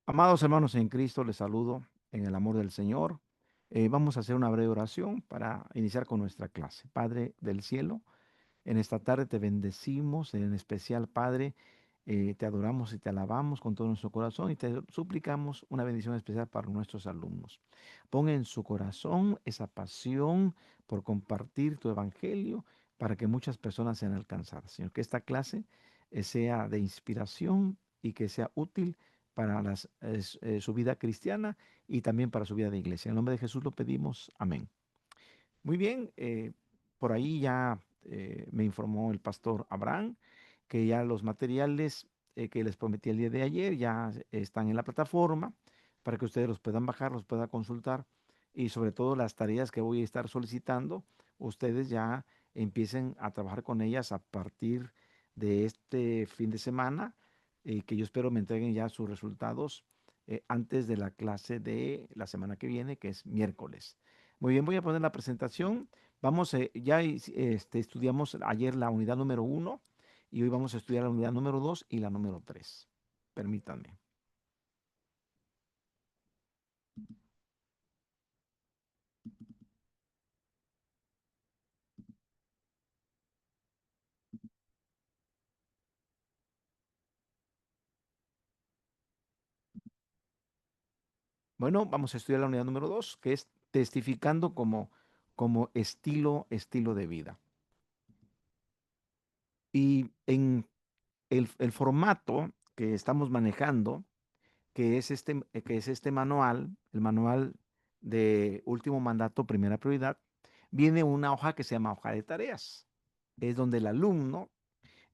Amados hermanos en Cristo, les saludo en el amor del Señor. Vamos a hacer una breve oración para iniciar con nuestra clase. Padre del cielo, en esta tarde te bendecimos, en especial, Padre, te adoramos y te alabamos con todo nuestro corazón y te suplicamos una bendición especial para nuestros alumnos. Pon en su corazón esa pasión por compartir tu evangelio para que muchas personas sean alcanzadas. Señor, que esta clase sea de inspiración y que sea útil para su vida cristiana y también para su vida de iglesia. En el nombre de Jesús lo pedimos. Amén. Muy bien, por ahí ya me informó el pastor Abraham que ya los materiales que les prometí el día de ayer ya están en la plataforma para que ustedes los puedan bajar, los puedan consultar y sobre todo las tareas que voy a estar solicitando, ustedes ya empiecen a trabajar con ellas a partir de este fin de semana, que yo espero me entreguen ya sus resultados antes de la clase de la semana que viene, que es miércoles. Muy bien, voy a poner la presentación. Vamos, estudiamos ayer la unidad número uno y hoy vamos a estudiar la unidad número 2 y la número 3. Permítanme. Bueno, vamos a estudiar la unidad número 2, que es testificando como estilo de vida. Y en el formato que estamos manejando, que es este manual, el manual de último mandato, primera prioridad, viene una hoja que se llama hoja de tareas. Es donde el alumno,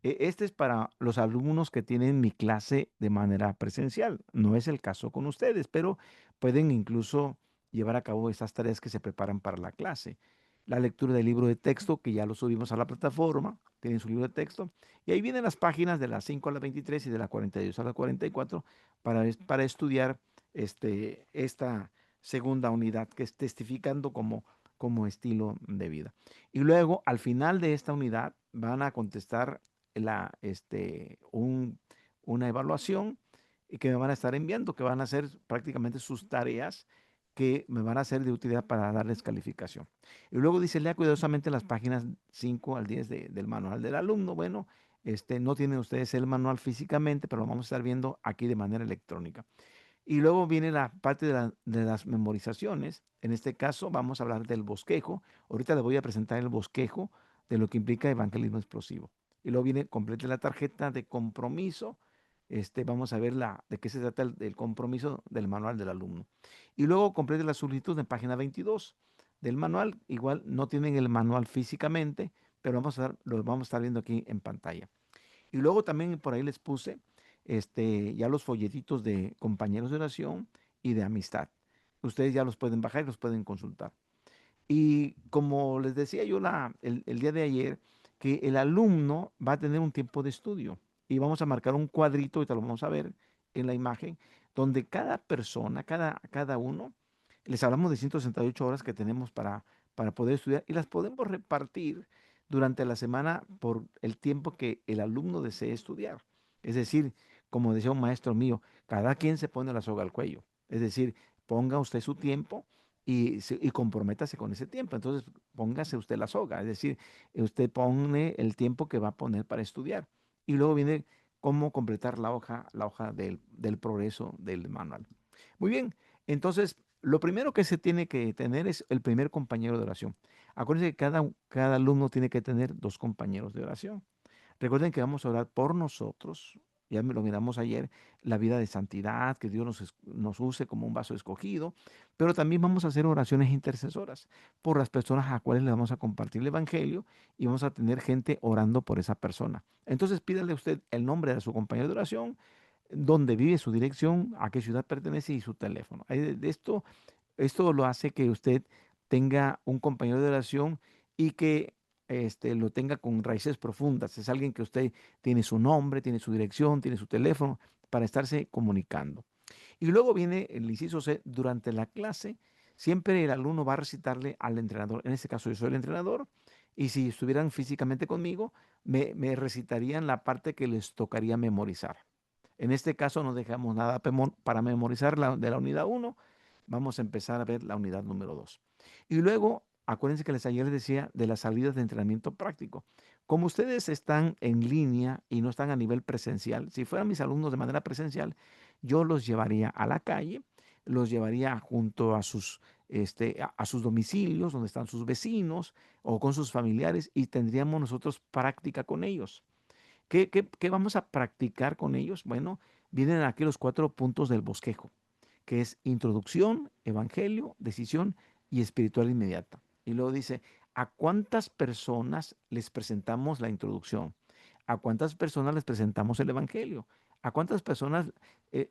este es para los alumnos que tienen mi clase de manera presencial. No es el caso con ustedes, pero pueden incluso llevar a cabo esas tareas que se preparan para la clase. La lectura del libro de texto, que ya lo subimos a la plataforma, tienen su libro de texto, y ahí vienen las páginas de las 5 a la 23 y de la 42 a la 44 para estudiar esta segunda unidad, que es testificando como estilo de vida. Y luego, al final de esta unidad, van a contestar una evaluación y que me van a estar enviando, que van a ser prácticamente sus tareas que me van a ser de utilidad para darles calificación. Y luego dice, lea cuidadosamente las páginas 5 al 10 del manual del alumno. Bueno, no tienen ustedes el manual físicamente, pero lo vamos a estar viendo aquí de manera electrónica. Y luego viene la parte de las memorizaciones. En este caso vamos a hablar del bosquejo. Ahorita les voy a presentar el bosquejo de lo que implica evangelismo explosivo. Y luego viene, complete la tarjeta de compromiso. Vamos a ver de qué se trata el compromiso del manual del alumno. Y luego complete la solicitud en página 22 del manual. Igual no tienen el manual físicamente, pero lo vamos a estar viendo aquí en pantalla. Y luego también por ahí les puse ya los folletitos de compañeros de oración y de amistad. Ustedes ya los pueden bajar y los pueden consultar. Y como les decía yo el día de ayer, que el alumno va a tener un tiempo de estudio y vamos a marcar un cuadrito, ahorita lo vamos a ver en la imagen, donde cada persona, cada uno, les hablamos de 168 horas que tenemos para poder estudiar y las podemos repartir durante la semana por el tiempo que el alumno desee estudiar. Es decir, como decía un maestro mío, cada quien se pone la soga al cuello. Es decir, ponga usted su tiempo y comprométase con ese tiempo. Entonces, póngase usted la soga, es decir, usted pone el tiempo que va a poner para estudiar. Y luego viene cómo completar la hoja del progreso del manual. Muy bien, entonces, lo primero que se tiene que tener es el primer compañero de oración. Acuérdense que cada alumno tiene que tener dos compañeros de oración. Recuerden que vamos a orar por nosotros, ya lo miramos ayer, la vida de santidad, que Dios nos use como un vaso escogido, pero también vamos a hacer oraciones intercesoras por las personas a las cuales le vamos a compartir el Evangelio y vamos a tener gente orando por esa persona. Entonces pídale usted el nombre de su compañero de oración, dónde vive, su dirección, a qué ciudad pertenece y su teléfono. Esto lo hace que usted tenga un compañero de oración y que lo tenga con raíces profundas. Es alguien que usted tiene su nombre, tiene su dirección, tiene su teléfono para estarse comunicando. Y luego viene el inciso C, durante la clase, siempre el alumno va a recitarle al entrenador. En este caso yo soy el entrenador y si estuvieran físicamente conmigo, me recitarían la parte que les tocaría memorizar. En este caso no dejamos nada para memorizar de la unidad uno. Vamos a empezar a ver la unidad número 2. Y luego, acuérdense que ayer les decía de las salidas de entrenamiento práctico. Como ustedes están en línea y no están a nivel presencial, si fueran mis alumnos de manera presencial, yo los llevaría a la calle, los llevaría junto a a sus domicilios, donde están sus vecinos o con sus familiares, y tendríamos nosotros práctica con ellos. ¿Qué vamos a practicar con ellos? Bueno, vienen aquí los 4 puntos del bosquejo, que es introducción, evangelio, decisión y espiritual inmediata. Y luego dice, ¿a cuántas personas les presentamos la introducción? ¿A cuántas personas les presentamos el evangelio? ¿A cuántas personas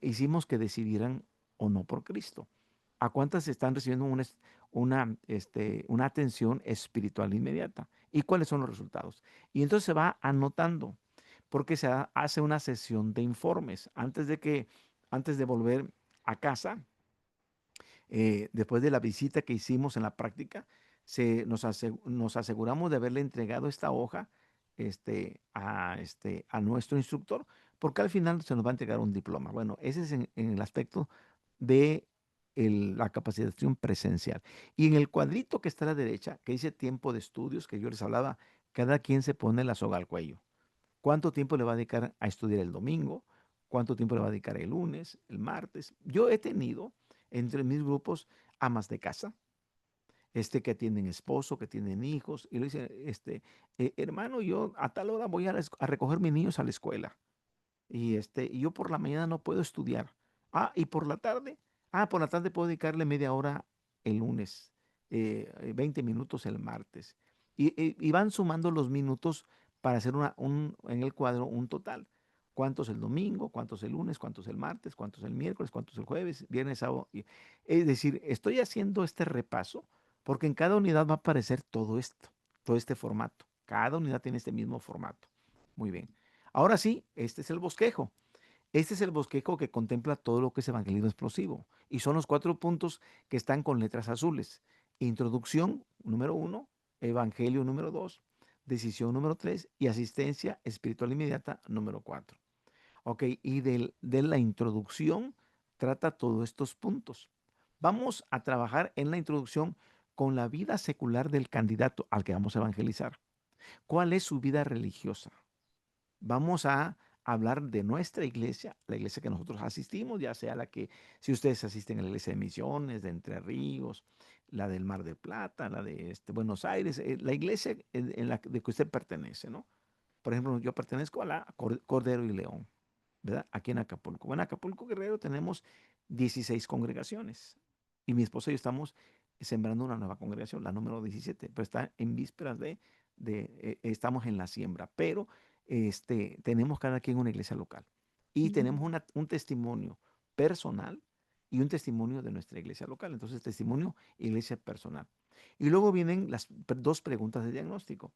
hicimos que decidieran o no por Cristo? ¿A cuántas están recibiendo una atención espiritual inmediata? ¿Y cuáles son los resultados? Y entonces se va anotando, porque hace una sesión de informes antes de volver a casa, después de la visita que hicimos en la práctica, nos aseguramos de haberle entregado esta hoja a nuestro instructor, porque al final se nos va a entregar un diploma. Bueno, ese es en el aspecto de la capacitación presencial. Y en el cuadrito que está a la derecha, que dice tiempo de estudios, que yo les hablaba, cada quien se pone la soga al cuello. ¿Cuánto tiempo le va a dedicar a estudiar el domingo? ¿Cuánto tiempo le va a dedicar el lunes, el martes? Yo he tenido entre mis grupos amas de casa, que tienen esposo, que tienen hijos, y le dicen, hermano, yo a tal hora voy a recoger mis niños a la escuela, y yo por la mañana no puedo estudiar. Ah, y por la tarde, por la tarde puedo dedicarle media hora el lunes, 20 minutos el martes. Y van sumando los minutos para hacer en el cuadro un total. ¿Cuántos el domingo? ¿Cuántos el lunes? ¿Cuántos el martes? ¿Cuántos el miércoles? ¿Cuántos el jueves? Viernes, sábado. Es decir, estoy haciendo este repaso porque en cada unidad va a aparecer todo esto, todo este formato. Cada unidad tiene este mismo formato. Muy bien. Ahora sí, este es el bosquejo. Este es el bosquejo que contempla todo lo que es evangelismo explosivo. Y son los 4 puntos que están con letras azules. Introducción número 1, evangelio número 2, decisión número 3 y asistencia espiritual inmediata número 4. Ok, y de la introducción trata todos estos puntos. Vamos a trabajar en la introducción con la vida secular del candidato al que vamos a evangelizar. ¿Cuál es su vida religiosa? Vamos a hablar de nuestra iglesia, la iglesia que nosotros asistimos, ya sea si ustedes asisten a la iglesia de Misiones, de Entre Ríos, la del Mar de Plata, la de Buenos Aires, la iglesia en la de que usted pertenece, ¿no? Por ejemplo, yo pertenezco a la Cordero y León, ¿verdad? Aquí en Acapulco. Bueno, en Acapulco Guerrero tenemos 16 congregaciones y mi esposa y yo estamos sembrando una nueva congregación, la número 17, pero está en vísperas estamos en la siembra, pero tenemos cada quien una iglesia local y tenemos un testimonio personal y un testimonio de nuestra iglesia local. Entonces, testimonio, iglesia personal. Y luego vienen las 2 preguntas de diagnóstico.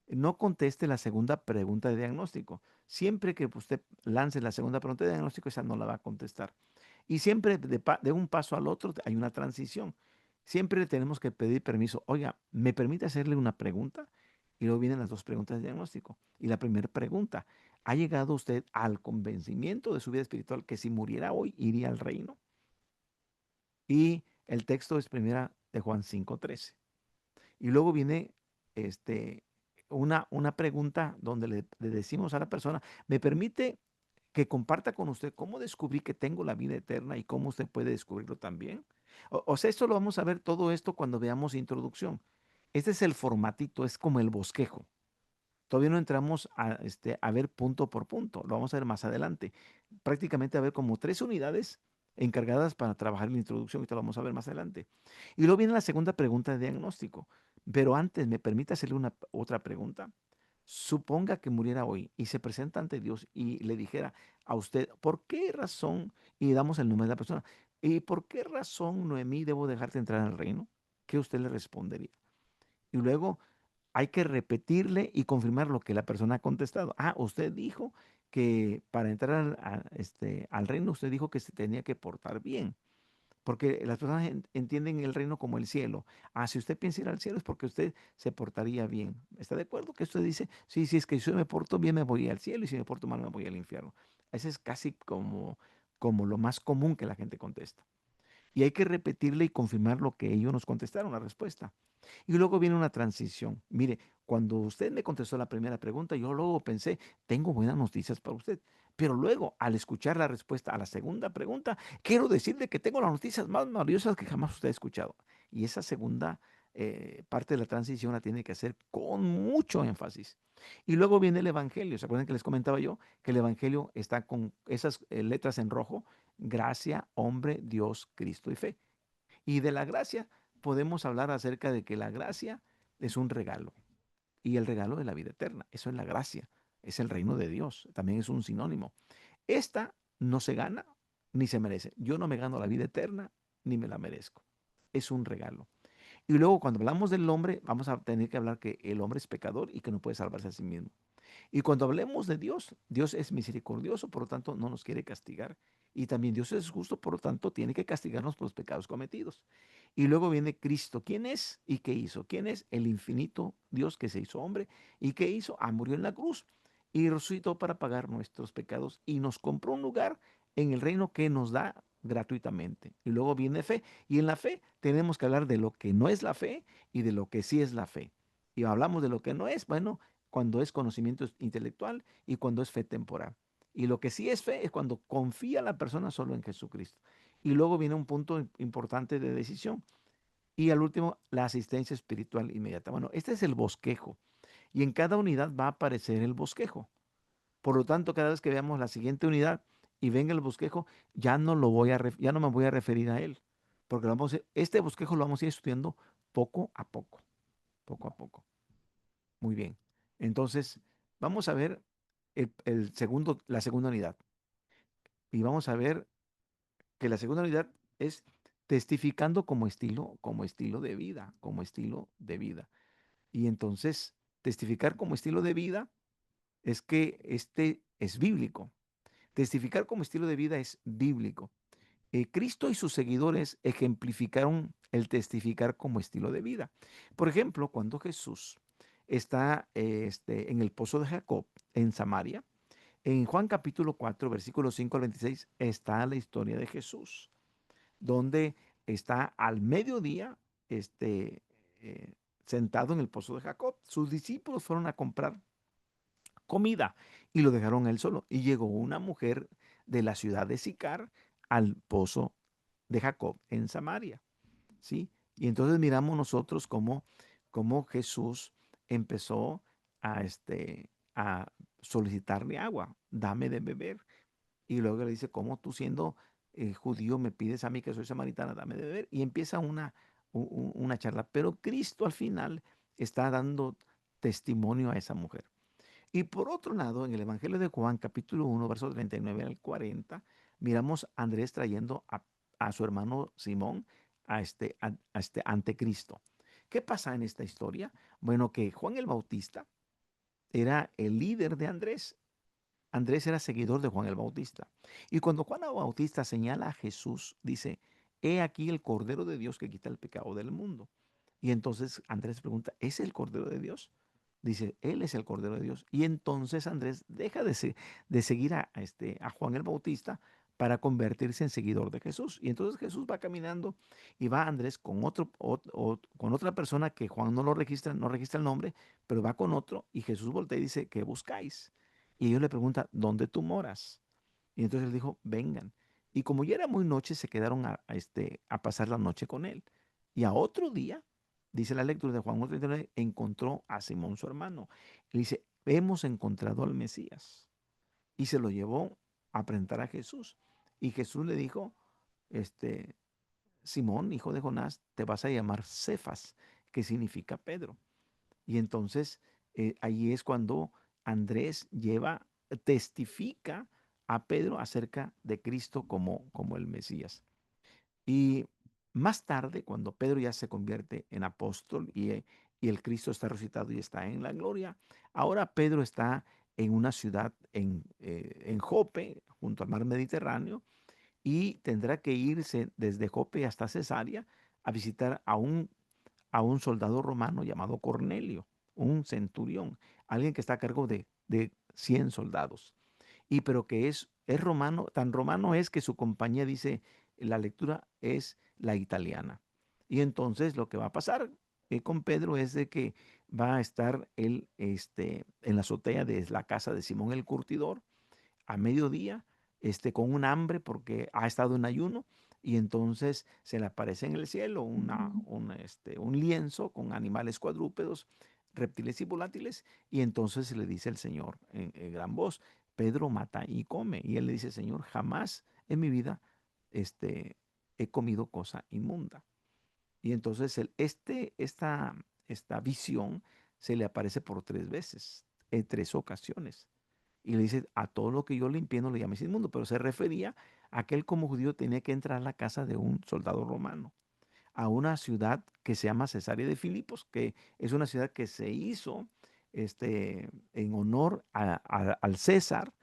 No conteste la segunda pregunta de diagnóstico. Siempre que usted lance la segunda pregunta de diagnóstico, esa no la va a contestar. Y siempre de un paso al otro hay una transición. Siempre tenemos que pedir permiso. Oiga, ¿me permite hacerle una pregunta? Y luego vienen las 2 preguntas de diagnóstico. Y la primera pregunta, ¿ha llegado usted al convencimiento de su vida espiritual que si muriera hoy iría al reino? Y el texto es primera de Juan 5:13. Y luego viene este, una pregunta donde le decimos a la persona, ¿me permite que comparta con usted cómo descubrí que tengo la vida eterna y cómo usted puede descubrirlo también? O sea, esto lo vamos a ver todo esto cuando veamos introducción. Este es el formatito, es como el bosquejo. Todavía no entramos a ver punto por punto, lo vamos a ver más adelante. Prácticamente a ver como 3 unidades encargadas para trabajar en la introducción, y esto lo vamos a ver más adelante. Y luego viene la segunda pregunta de diagnóstico. Pero antes, ¿me permite hacerle otra pregunta? Suponga que muriera hoy y se presenta ante Dios y le dijera a usted, ¿por qué razón? Y damos el nombre de la persona. ¿Y por qué razón, Noemí, debo dejarte entrar al reino? ¿Qué usted le respondería? Y luego hay que repetirle y confirmar lo que la persona ha contestado. Usted dijo que para entrar al reino, usted dijo que se tenía que portar bien, porque las personas entienden el reino como el cielo. Si usted piensa ir al cielo es porque usted se portaría bien. ¿Está de acuerdo? Que usted dice, sí, sí, es que si yo me porto bien me voy al cielo y si me porto mal me voy al infierno. Ese es casi como lo más común que la gente contesta. Y hay que repetirle y confirmar lo que ellos nos contestaron, la respuesta. Y luego viene una transición. Mire, cuando usted me contestó la primera pregunta, yo luego pensé, tengo buenas noticias para usted. Pero luego, al escuchar la respuesta a la segunda pregunta, quiero decirle que tengo las noticias más maravillosas que jamás usted ha escuchado. Y esa segunda parte de la transición la tiene que hacer con mucho énfasis. Y luego viene el Evangelio. ¿Se acuerdan que les comentaba yo que el Evangelio está con esas letras en rojo? Gracia, hombre, Dios, Cristo y fe. Y de la gracia podemos hablar acerca de que la gracia es un regalo y el regalo de la vida eterna. Eso es la gracia, es el reino de Dios, también es un sinónimo. Esta no se gana ni se merece. Yo no me gano la vida eterna ni me la merezco. Es un regalo. Y luego cuando hablamos del hombre, vamos a tener que hablar que el hombre es pecador y que no puede salvarse a sí mismo. Y cuando hablemos de Dios, Dios es misericordioso, por lo tanto no nos quiere castigar. Y también Dios es justo, por lo tanto tiene que castigarnos por los pecados cometidos. Y luego viene Cristo. ¿Quién es y qué hizo? ¿Quién es? El infinito Dios que se hizo hombre. ¿Y qué hizo? Ah, murió en la cruz y resucitó para pagar nuestros pecados y nos compró un lugar en el reino que nos da gratuitamente. Y luego viene fe. Y en la fe tenemos que hablar de lo que no es la fe y de lo que sí es la fe. Y hablamos de lo que no es, bueno, cuando es conocimiento intelectual y cuando es fe temporal. Y lo que sí es fe es cuando confía la persona solo en Jesucristo. Y luego viene un punto importante de decisión. Y al último, la asistencia espiritual inmediata. Bueno, este es el bosquejo. Y en cada unidad va a aparecer el bosquejo. Por lo tanto, cada vez que veamos la siguiente unidad y venga el bosquejo, ya no me voy a referir a él. Porque este bosquejo lo vamos a ir estudiando poco a poco. Poco a poco. Muy bien. Entonces, vamos a ver la segunda unidad. Y vamos a ver que la segunda unidad es testificando como estilo de vida, como estilo de vida. Y entonces, testificar como estilo de vida es que este es bíblico. Testificar como estilo de vida es bíblico. Cristo y sus seguidores ejemplificaron el testificar como estilo de vida. Por ejemplo, cuando Jesús está en el pozo de Jacob en Samaria, en Juan capítulo 4, versículos 5 al 26, está la historia de Jesús, donde está al mediodía este, eh, sentado en el pozo de Jacob. Sus discípulos fueron a comprar comida y lo dejaron él solo. Y llegó una mujer de la ciudad de Sicar al pozo de Jacob en Samaria, ¿sí? Y entonces miramos nosotros cómo Jesús empezó a solicitarle agua, dame de beber. Y luego le dice, ¿cómo tú siendo judío me pides a mí que soy samaritana, dame de beber? Y empieza una charla. Pero Cristo al final está dando testimonio a esa mujer. Y por otro lado, en el Evangelio de Juan, capítulo 1, versos 39 al 40, miramos a Andrés trayendo a su hermano Simón ante Cristo. ¿Qué pasa en esta historia? Bueno, que Juan el Bautista era el líder de Andrés. Andrés era seguidor de Juan el Bautista. Y cuando Juan el Bautista señala a Jesús, dice, he aquí el Cordero de Dios que quita el pecado del mundo. Y entonces Andrés pregunta, ¿es el Cordero de Dios? Dice, Él es el Cordero de Dios. Y entonces Andrés deja de seguir a Juan el Bautista para convertirse en seguidor de Jesús. Y entonces Jesús va caminando y va Andrés con otra persona que Juan no registra el nombre, pero va con otro y Jesús voltea y dice, ¿qué buscáis? Y ellos le preguntan, ¿dónde tú moras? Y entonces él dijo, vengan. Y como ya era muy noche, se quedaron a pasar la noche con él. Y a otro día, dice la lectura de Juan 1:39, encontró a Simón su hermano. Y dice, hemos encontrado al Mesías. Y se lo llevó a presentar a Jesús. Y Jesús le dijo, este, Simón, hijo de Jonás, te vas a llamar Cefas, que significa Pedro. Y entonces ahí es cuando Andrés testifica a Pedro acerca de Cristo como el Mesías. Y más tarde, cuando Pedro ya se convierte en apóstol y el Cristo está resucitado y está en la gloria, ahora Pedro está en una ciudad en Jope, junto al mar Mediterráneo, y tendrá que irse desde Jope hasta Cesarea a visitar a un soldado romano llamado Cornelio, un centurión, alguien que está a cargo de 100 soldados, pero que es Es romano, tan romano es que su compañía dice, la lectura es la italiana. Y entonces lo que va a pasar con Pedro es de que va a estar él en la azotea de la casa de Simón el Curtidor a mediodía, con un hambre porque ha estado en ayuno, y entonces se le aparece en el cielo un lienzo con animales cuadrúpedos, reptiles y volátiles, y entonces le dice el Señor en gran voz, Pedro, mata y come. Y él le dice, Señor, jamás en mi vida he comido cosa inmunda. Y entonces esta visión se le aparece por 3 veces, en 3 ocasiones. Y le dice, a todo lo que yo limpié no le llames inmundo, pero se refería a que él como judío tenía que entrar a la casa de un soldado romano, a una ciudad que se llama Cesarea de Filipos, que es una ciudad que se hizo en honor al César,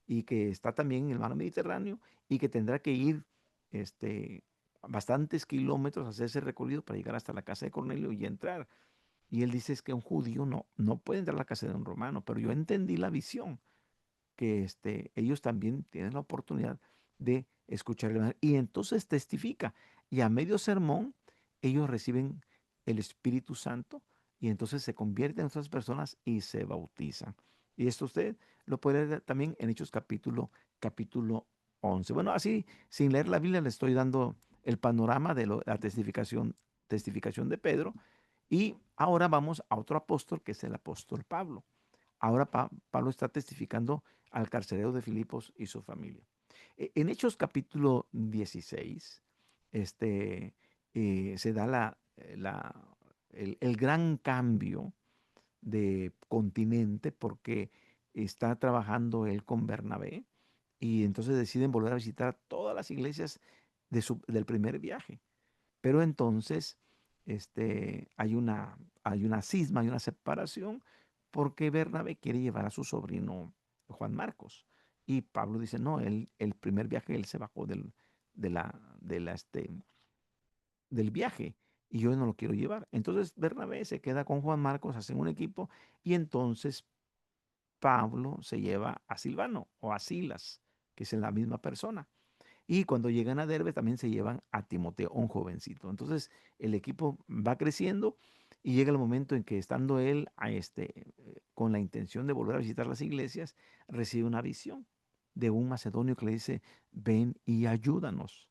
y que está también en el mar Mediterráneo, y que tendrá que ir este, bastantes kilómetros a hacer ese recorrido para llegar hasta la casa de Cornelio y entrar. Y él dice es que un judío no puede entrar a la casa de un romano, pero yo entendí la visión que ellos también tienen la oportunidad de escuchar el evangelio. Y entonces testifica. Y a medio sermón, ellos reciben el Espíritu Santo, y entonces se convierten en otras personas y se bautizan. Y esto usted lo puede leer también en Hechos capítulo 11. Bueno, así, sin leer la Biblia, le estoy dando el panorama de la testificación de Pedro. Y ahora vamos a otro apóstol, que es el apóstol Pablo. Ahora Pablo está testificando al carcelero de Filipos y su familia. En Hechos capítulo 16, se da el gran cambio de continente, porque está trabajando él con Bernabé, y entonces deciden volver a visitar todas las iglesias del primer viaje. Pero entonces hay una cisma, hay una separación, porque Bernabé quiere llevar a su sobrino Juan Marcos. Y Pablo dice, no, el primer viaje él se bajó de la, de la, del viaje, y yo no lo quiero llevar. Entonces Bernabé se queda con Juan Marcos, hacen un equipo, y entonces Pablo se lleva a Silvano o a Silas, que es la misma persona. Y cuando llegan a Derbe también se llevan a Timoteo, un jovencito. Entonces el equipo va creciendo, y llega el momento en que, estando él con la intención de volver a visitar las iglesias, recibe una visión de un macedonio que le dice, ven y ayúdanos.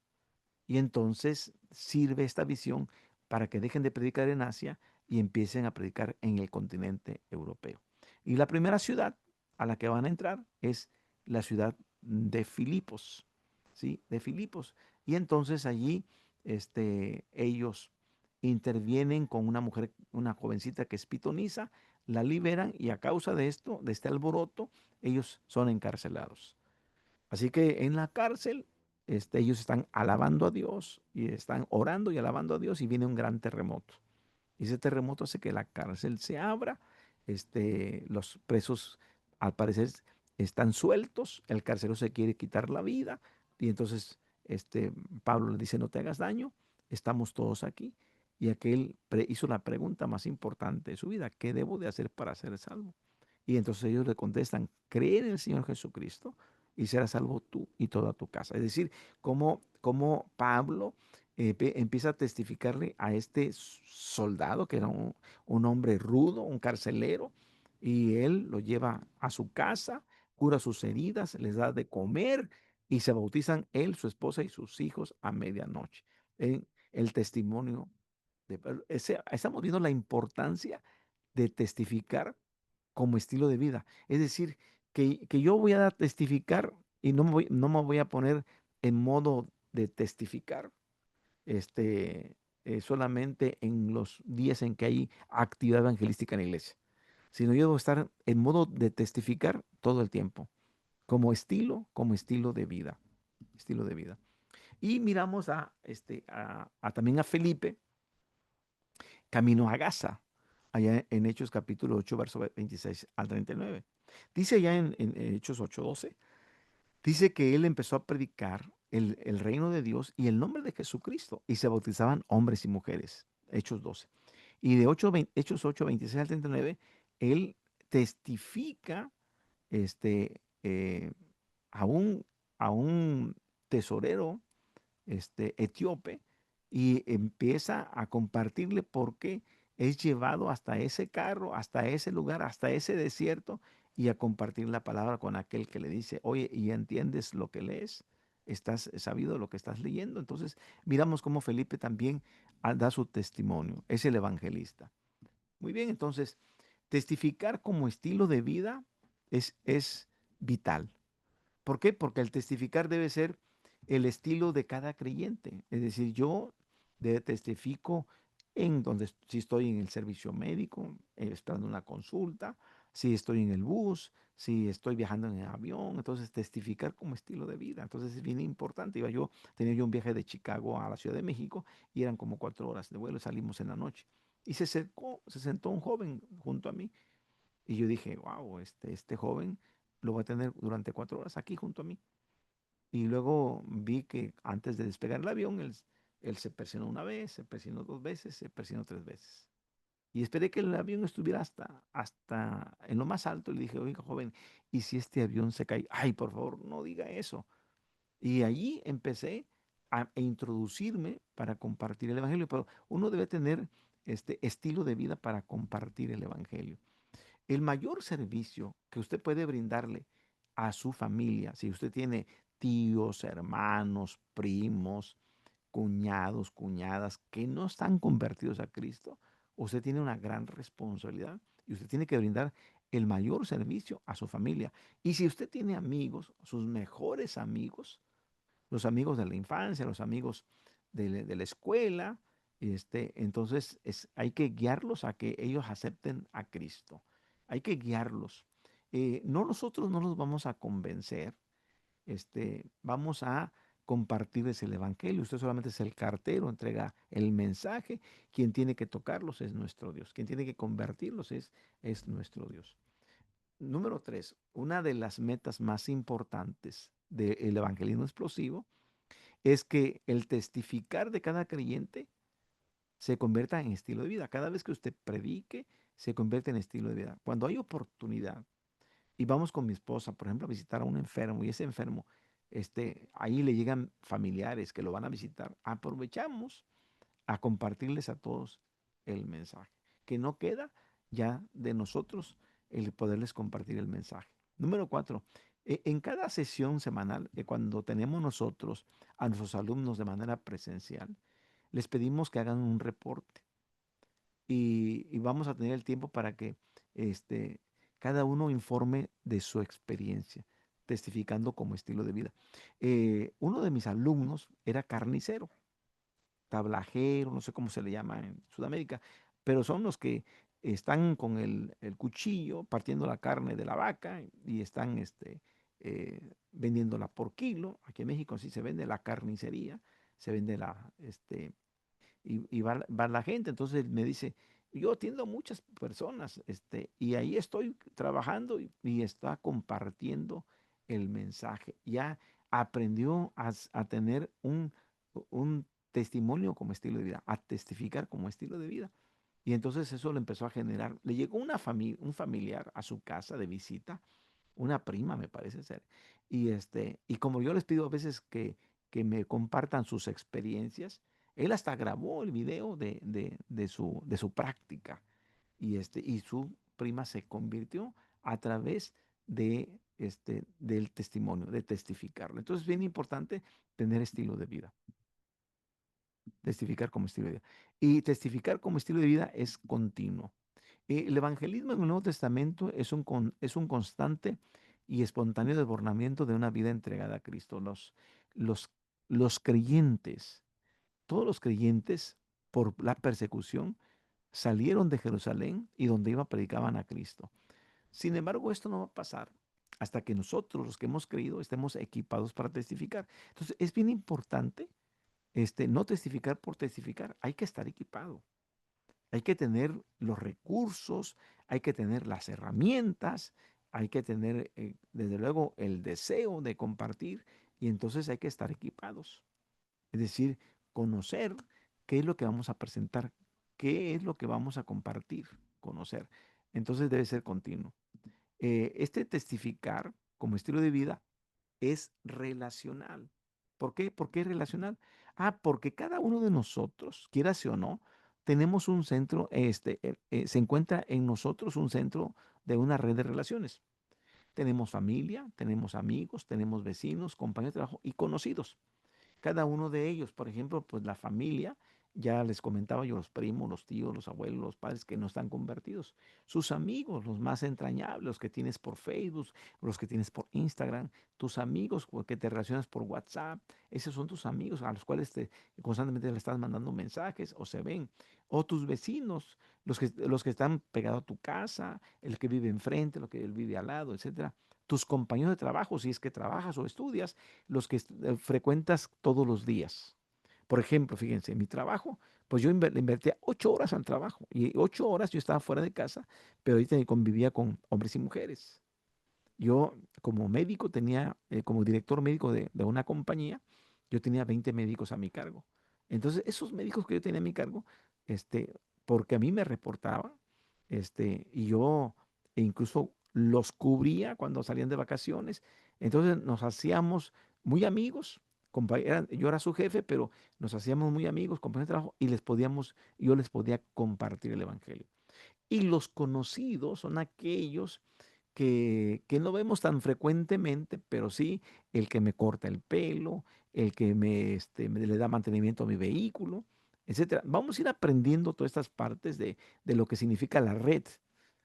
Y entonces sirve esta visión para que dejen de predicar en Asia y empiecen a predicar en el continente europeo. Y la primera ciudad a la que van a entrar es la ciudad de Filipos, ¿sí? De Filipos. Y entonces allí ellos intervienen con una mujer, una jovencita que es pitonisa, la liberan, y a causa de esto, de este alboroto, ellos son encarcelados. Así que en la cárcel, ellos están alabando a Dios y están orando y alabando a Dios, y viene un gran terremoto. Y ese terremoto hace que la cárcel se abra. Los presos, al parecer, están sueltos. El carcelero se quiere quitar la vida, y entonces Pablo le dice, no te hagas daño, estamos todos aquí. Y aquel hizo la pregunta más importante de su vida: ¿qué debo de hacer para ser salvo? Y entonces ellos le contestan, cree en el Señor Jesucristo y serás salvo tú y toda tu casa. Es decir, como Pablo empieza a testificarle a este soldado, que era un hombre rudo, un carcelero, y él lo lleva a su casa, cura sus heridas, les da de comer, y se bautizan él, su esposa y sus hijos a medianoche. En el testimonio de Pablo. Estamos viendo la importancia de testificar como estilo de vida. Es decir, que yo voy a testificar, y no me voy a poner en modo de testificar solamente en los días en que hay actividad evangelística en la iglesia, sino yo debo estar en modo de testificar todo el tiempo, como estilo de vida, estilo de vida. Y miramos también a Felipe camino a Gaza, allá en Hechos capítulo 8, verso 26 al 39. Dice allá en Hechos 8:12, dice que él empezó a predicar el reino de Dios y el nombre de Jesucristo, y se bautizaban hombres y mujeres. Hechos 12. Y de Hechos 8, 26 al 39, él testifica este, eh, aún. a un tesorero etíope y empieza a compartirle por qué es llevado hasta ese carro, hasta ese lugar, hasta ese desierto y a compartir la palabra con aquel que le dice, oye, ¿y entiendes lo que lees? ¿Estás sabido lo que estás leyendo? Entonces, miramos cómo Felipe también da su testimonio, es el evangelista. Muy bien, entonces, testificar como estilo de vida es vital. ¿Por qué? Porque el testificar debe ser el estilo de cada creyente. Es decir, yo testifico en donde, si estoy en el servicio médico, esperando una consulta, si estoy en el bus, si estoy viajando en el avión, entonces testificar como estilo de vida. Entonces es bien importante. Tenía yo un viaje de Chicago a la Ciudad de México y eran como 4 horas de vuelo, salimos en la noche. Y se sentó un joven junto a mí y yo dije, wow, este joven lo va a tener durante 4 horas aquí junto a mí. Y luego vi que antes de despegar el avión, él se persinó una vez, se persinó 2 veces, se persinó 3 veces. Y esperé que el avión estuviera hasta en lo más alto. Y le dije, oiga, joven, ¿y si este avión se cae? Ay, por favor, no diga eso. Y allí empecé a introducirme para compartir el evangelio. Pero uno debe tener este estilo de vida para compartir el evangelio. El mayor servicio que usted puede brindarle a su familia, si usted tiene tíos, hermanos, primos, cuñados, cuñadas que no están convertidos a Cristo, usted tiene una gran responsabilidad y usted tiene que brindar el mayor servicio a su familia. Y si usted tiene amigos, sus mejores amigos, los amigos de la infancia, los amigos de la escuela, entonces hay que guiarlos a que ellos acepten a Cristo. Hay que guiarlos. No, nosotros no los vamos a convencer, vamos a compartirles el evangelio. Usted solamente es el cartero, entrega el mensaje. Quien tiene que tocarlos es nuestro Dios. Quien tiene que convertirlos es nuestro Dios. Número 3, una de las metas más importantes del evangelismo explosivo es que el testificar de cada creyente se convierta en estilo de vida. Cada vez que usted predique, se convierte en estilo de vida. Cuando hay oportunidad y vamos con mi esposa, por ejemplo, a visitar a un enfermo y ese enfermo, ahí le llegan familiares que lo van a visitar, aprovechamos a compartirles a todos el mensaje, que no queda ya de nosotros el poderles compartir el mensaje. Número 4, en cada sesión semanal, cuando tenemos nosotros a nuestros alumnos de manera presencial, les pedimos que hagan un reporte y vamos a tener el tiempo para que este, cada uno informe de su experiencia, testificando como estilo de vida. Uno de mis alumnos era carnicero, tablajero, no sé cómo se le llama en Sudamérica, pero son los que están con el cuchillo partiendo la carne de la vaca y están vendiéndola por kilo. Aquí en México sí se vende la carnicería, se vende y va la gente. Entonces me dice, yo atiendo a muchas personas, y ahí estoy trabajando y está compartiendo el mensaje. Ya aprendió a tener un testimonio como estilo de vida, a testificar como estilo de vida. Y entonces eso le empezó a generar, le llegó una familia, un familiar a su casa de visita, una prima me parece ser. Y como yo les pido a veces que me compartan sus experiencias, él hasta grabó el video de su práctica y su prima se convirtió a través del testimonio, de testificarlo. Entonces es bien importante tener estilo de vida, testificar como estilo de vida. Y testificar como estilo de vida es continuo. El evangelismo en el Nuevo Testamento es un constante y espontáneo desbordamiento de una vida entregada a Cristo. Los, los creyentes, todos los creyentes, por la persecución, salieron de Jerusalén y donde iba predicaban a Cristo. Sin embargo, esto no va a pasar hasta que nosotros, los que hemos creído, estemos equipados para testificar. Entonces, es bien importante no testificar por testificar. Hay que estar equipado. Hay que tener los recursos, hay que tener las herramientas, hay que tener, desde luego, el deseo de compartir y entonces hay que estar equipados. Es decir, conocer qué es lo que vamos a presentar, qué es lo que vamos a compartir, conocer. Entonces debe ser continuo. Este testificar como estilo de vida es relacional. ¿Por qué? ¿Por qué es relacional? Ah, porque cada uno de nosotros, quieras o no, tenemos un centro, se encuentra en nosotros un centro de una red de relaciones. Tenemos familia, tenemos amigos, tenemos vecinos, compañeros de trabajo y conocidos. Cada uno de ellos, por ejemplo, pues la familia, ya les comentaba yo, los primos, los tíos, los abuelos, los padres que no están convertidos. Sus amigos, los más entrañables, los que tienes por Facebook, los que tienes por Instagram, tus amigos que te relacionas por WhatsApp, esos son tus amigos a los cuales constantemente le estás mandando mensajes o se ven. O tus vecinos, los que están pegados a tu casa, el que vive enfrente, lo que él vive al lado, etcétera. Tus compañeros de trabajo, si es que trabajas o estudias, los que frecuentas todos los días. Por ejemplo, fíjense, en mi trabajo, pues yo le invertía 8 horas al trabajo y 8 horas yo estaba fuera de casa, pero ahorita convivía con hombres y mujeres. Yo como médico tenía, como director médico de una compañía, yo tenía 20 médicos a mi cargo. Entonces, esos médicos que yo tenía a mi cargo, este, porque a mí me reportaban, y yo incluso los cubría cuando salían de vacaciones. Entonces nos hacíamos muy amigos. Yo era su jefe, pero nos hacíamos muy amigos, compañeros de trabajo, y yo les podía compartir el evangelio. Y los conocidos son aquellos que no vemos tan frecuentemente, pero sí el que me corta el pelo, el que le da mantenimiento a mi vehículo, etcétera. Vamos a ir aprendiendo todas estas partes de lo que significa la red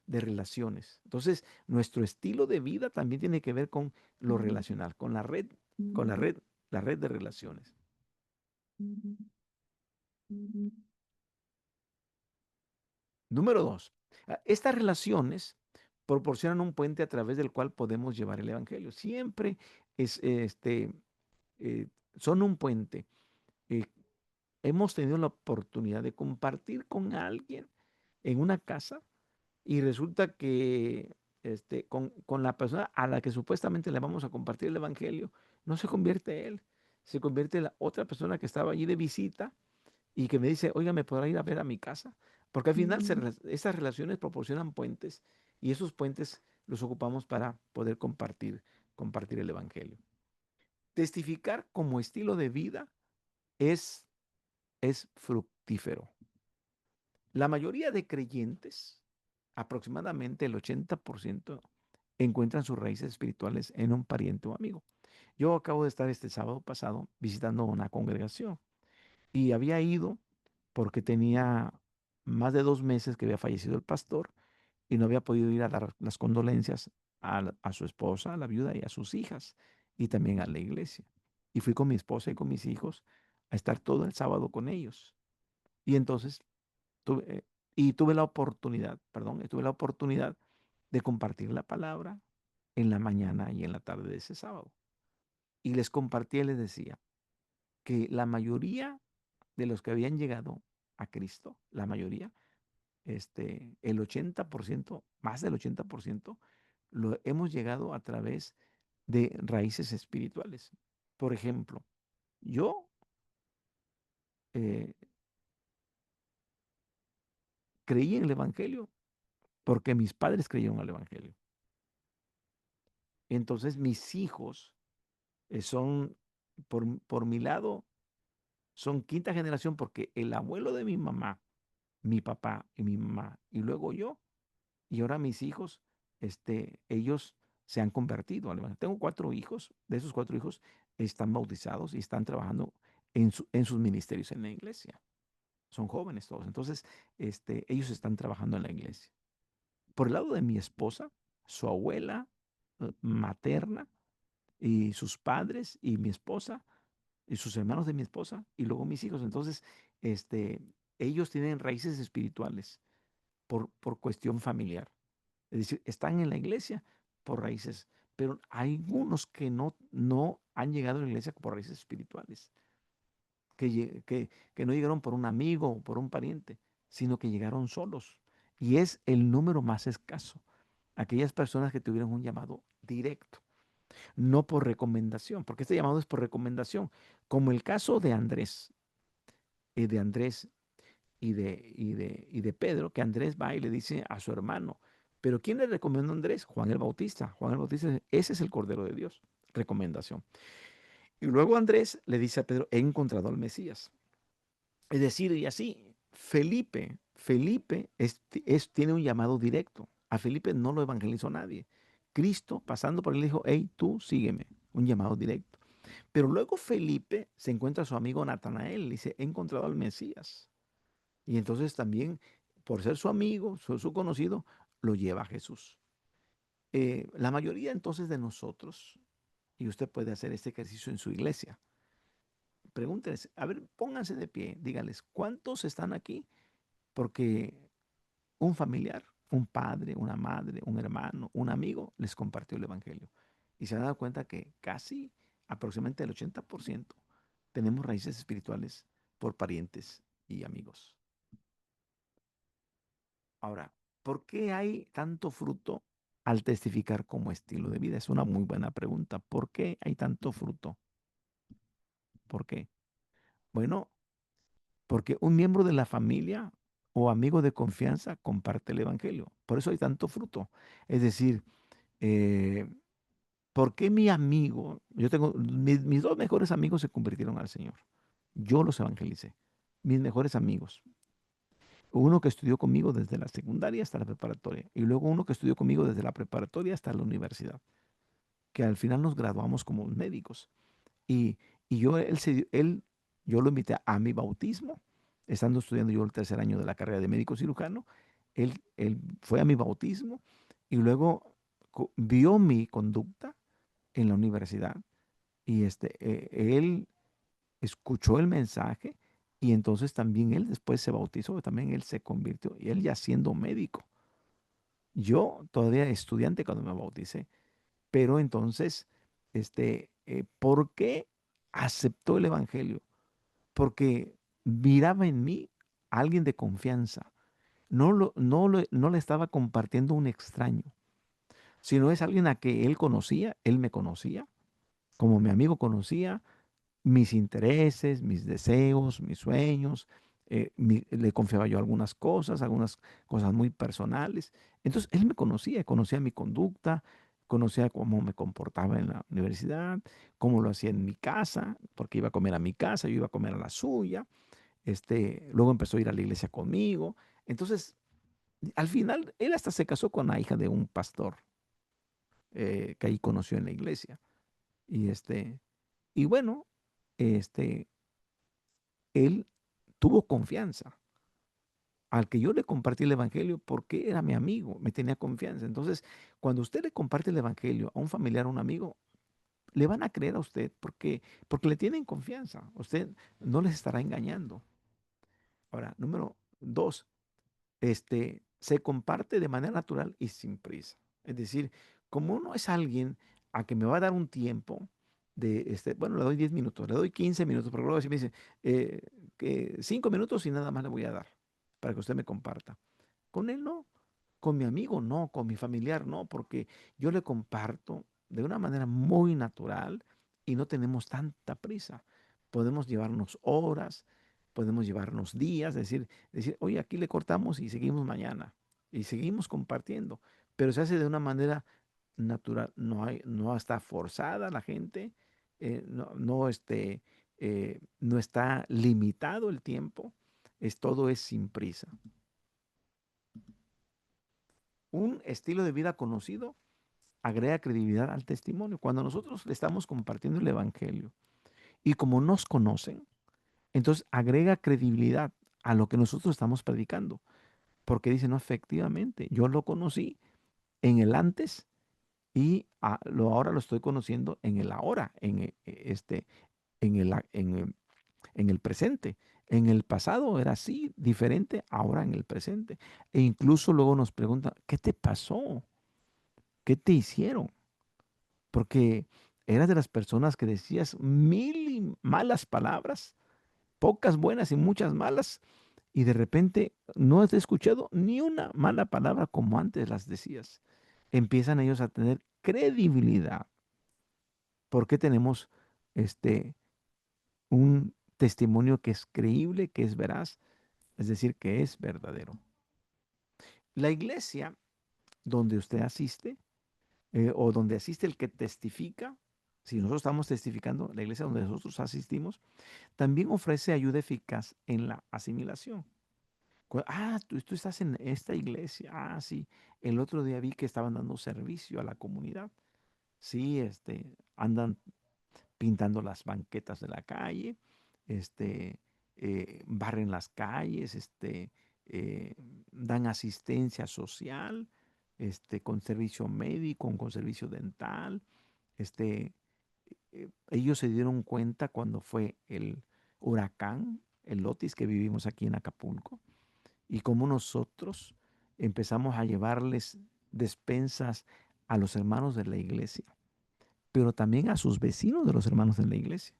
de relaciones. Entonces, nuestro estilo de vida también tiene que ver con lo relacional, con la red de relaciones. Número dos, estas relaciones proporcionan un puente a través del cual podemos llevar el evangelio. Siempre es, eh, son un puente. Eh, Hemos tenido la oportunidad de compartir con alguien en una casa y resulta que con la persona a la que supuestamente le vamos a compartir el evangelio, no se convierte él, se convierte la otra persona que estaba allí de visita y que me dice, oiga, ¿me podrá ir a ver a mi casa? Porque al final esas relaciones proporcionan puentes y esos puentes los ocupamos para poder compartir el evangelio. Testificar como estilo de vida es, es fructífero. La mayoría de creyentes, aproximadamente el 80%, encuentran sus raíces espirituales en un pariente o amigo. Yo acabo de estar este sábado pasado visitando una congregación y había ido porque tenía más de 2 meses que había fallecido el pastor y no había podido ir a dar las condolencias a su esposa, a la viuda y a sus hijas y también a la iglesia. Y fui con mi esposa y con mis hijos a estar todo el sábado con ellos. Y entonces tuve, tuve la oportunidad, perdón, tuve la oportunidad de compartir la palabra en la mañana y en la tarde de ese sábado. Y les compartía y les decía que la mayoría de los que habían llegado a Cristo, la mayoría, el 80%, más del 80%, lo hemos llegado a través de raíces espirituales. Por ejemplo, yo eh, creí en el Evangelio porque mis padres creyeron en el Evangelio. Entonces mis hijos son, por mi lado, son quinta generación porque el abuelo de mi mamá, mi papá y mi mamá, y luego yo, y ahora mis hijos, ellos se han convertido al evangelio. Tengo 4 hijos, de esos 4 hijos están bautizados y están trabajando en sus ministerios en la iglesia. Son jóvenes todos. Entonces, ellos están trabajando en la iglesia. Por el lado de mi esposa, su abuela materna y sus padres y mi esposa y sus hermanos de mi esposa y luego mis hijos. Entonces, este, ellos tienen raíces espirituales por cuestión familiar. Es decir, están en la iglesia por raíces, pero hay algunos que no han llegado a la iglesia por raíces espirituales, que no llegaron por un amigo o por un pariente, sino que llegaron solos. Y es el número más escaso. Aquellas personas que tuvieron un llamado directo, no por recomendación, porque este llamado es por recomendación, como el caso de Andrés, de Andrés y de Pedro, que Andrés va y le dice a su hermano, pero ¿quién le recomendó a Andrés? Juan el Bautista. Juan el Bautista, ese es el Cordero de Dios, recomendación. Y luego Andrés le dice a Pedro, he encontrado al Mesías. Es decir, y así, Felipe tiene un llamado directo. A Felipe no lo evangelizó nadie. Cristo, pasando por él, dijo, hey, tú sígueme. Un llamado directo. Pero luego Felipe se encuentra a su amigo Natanael. Le dice, he encontrado al Mesías. Y entonces también, por ser su amigo, su conocido, lo lleva a Jesús. La mayoría entonces de nosotros, y usted puede hacer este ejercicio en su iglesia, pregúntenles, a ver, pónganse de pie, díganles, ¿cuántos están aquí? Porque un familiar, un padre, una madre, un hermano, un amigo les compartió el Evangelio. Y se han dado cuenta que casi aproximadamente el 80% tenemos raíces espirituales por parientes y amigos. Ahora, ¿por qué hay tanto fruto al testificar como estilo de vida? Es una muy buena pregunta. ¿Por qué hay tanto fruto? ¿Por qué? Bueno, porque un miembro de la familia o amigo de confianza comparte el Evangelio. Por eso hay tanto fruto. Es decir, eh, ¿por qué mi amigo, yo tengo, mis dos mejores amigos se convirtieron al Señor? Yo los evangelicé. Mis mejores amigos. Uno que estudió conmigo desde la secundaria hasta la preparatoria. Y luego uno que estudió conmigo desde la preparatoria hasta la universidad. Que al final nos graduamos como médicos. Y, y yo lo invité a mi bautismo, estando estudiando yo el tercer año de la carrera de médico cirujano. Él fue a mi bautismo y luego vio mi conducta en la universidad y él escuchó el mensaje y entonces también él después se bautizó, también él se convirtió y él ya siendo médico. Yo todavía estudiante cuando me bauticé, pero entonces, ¿por qué aceptó el evangelio? Porque miraba en mí a alguien de confianza. No le estaba compartiendo un extraño, sino es alguien a que él conocía, él me conocía, como mi amigo conocía mis intereses, mis deseos, mis sueños. Le confiaba yo algunas cosas muy personales. Entonces, él me conocía, conocía mi conducta, conocía cómo me comportaba en la universidad, cómo lo hacía en mi casa, porque iba a comer a mi casa, yo iba a comer a la suya. Luego empezó a ir a la iglesia conmigo. Entonces, al final, él hasta se casó con la hija de un pastor que ahí conoció en la iglesia. Y, y bueno, este, él tuvo confianza al que yo le compartí el evangelio porque era mi amigo, me tenía confianza. Entonces, cuando usted le comparte el evangelio a un familiar o un amigo, le van a creer a usted porque le tienen confianza. Usted no les estará engañando. Ahora, número dos, se comparte de manera natural y sin prisa. Es decir, como uno es alguien a que me va a dar un tiempo bueno, le doy 10 minutos, le doy 15 minutos, porque luego si me dice, eh, que 5 minutos y nada más le voy a dar para que usted me comparta. Con él no, con mi amigo no, con mi familiar no, porque yo le comparto de una manera muy natural y no tenemos tanta prisa. Podemos llevarnos horas, podemos llevarnos días, decir, oye, aquí le cortamos y seguimos mañana y seguimos compartiendo, pero se hace de una manera natural, no está forzada la gente, no está limitado el tiempo, todo es sin prisa. Un estilo de vida conocido agrega credibilidad al testimonio. Cuando nosotros le estamos compartiendo el Evangelio y como nos conocen, entonces agrega credibilidad a lo que nosotros estamos predicando. Porque dicen, no, efectivamente, yo lo conocí en el antes y ahora lo estoy conociendo en el ahora, en el presente. En el pasado era así, diferente, ahora en el presente. E incluso luego nos preguntan, ¿qué te pasó? ¿Qué te hicieron? Porque eras de las personas que decías mil y malas palabras, pocas buenas y muchas malas, y de repente no has escuchado ni una mala palabra como antes las decías. Empiezan ellos a tener credibilidad porque tenemos este un testimonio que es creíble, que es veraz, es decir, que es verdadero. La iglesia donde usted asiste o donde asiste el que testifica, si nosotros estamos testificando, la iglesia donde nosotros asistimos, también ofrece ayuda eficaz en la asimilación. Tú estás en esta iglesia. Ah, sí. El otro día vi que estaban dando servicio a la comunidad. Sí, andan pintando las banquetas de la calle, este, barren las calles, eh, dan asistencia social, con servicio médico, con servicio dental. Este, Ellos se dieron cuenta cuando fue el huracán, el Otis que vivimos aquí en Acapulco, y cómo nosotros empezamos a llevarles despensas a los hermanos de la iglesia, pero también a sus vecinos de los hermanos de la iglesia.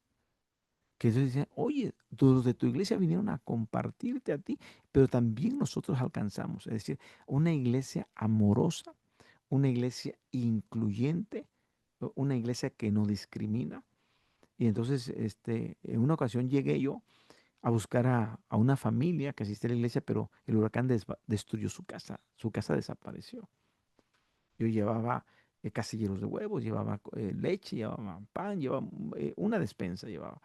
Que ellos decían, oye, los de tu iglesia vinieron a compartirte a ti, pero también nosotros alcanzamos. Es decir, una iglesia amorosa, una iglesia incluyente, una iglesia que no discrimina. Y entonces, en una ocasión llegué yo a buscar a una familia que asiste a la iglesia, pero el huracán destruyó su casa desapareció. Yo llevaba casilleros de huevos, llevaba leche, llevaba pan, llevaba una despensa, llevaba.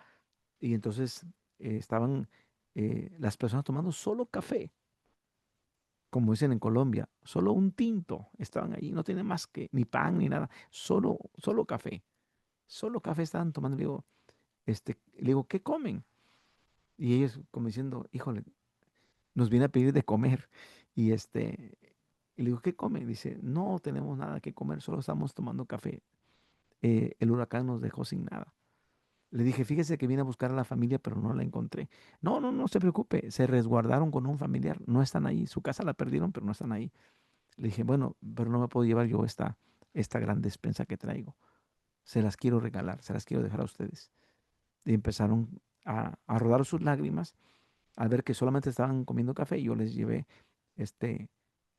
Y entonces estaban las personas tomando solo café, como dicen en Colombia, solo un tinto. Estaban ahí, no tienen más que ni pan ni nada, solo café. Solo café estaban tomando. Le digo, ¿qué comen? Y ellos como diciendo, híjole, nos viene a pedir de comer. Y y le digo, ¿qué comen? Dice, no tenemos nada que comer, solo estamos tomando café. El huracán nos dejó sin nada. Le dije, fíjese que vine a buscar a la familia, pero no la encontré. No, no, no se preocupe, se resguardaron con un familiar, no están ahí. Su casa la perdieron, pero no están ahí. Le dije, bueno, pero no me puedo llevar yo esta gran despensa que traigo. Se las quiero regalar, se las quiero dejar a ustedes. Y empezaron a rodar sus lágrimas al ver que solamente estaban comiendo café y yo les llevé este,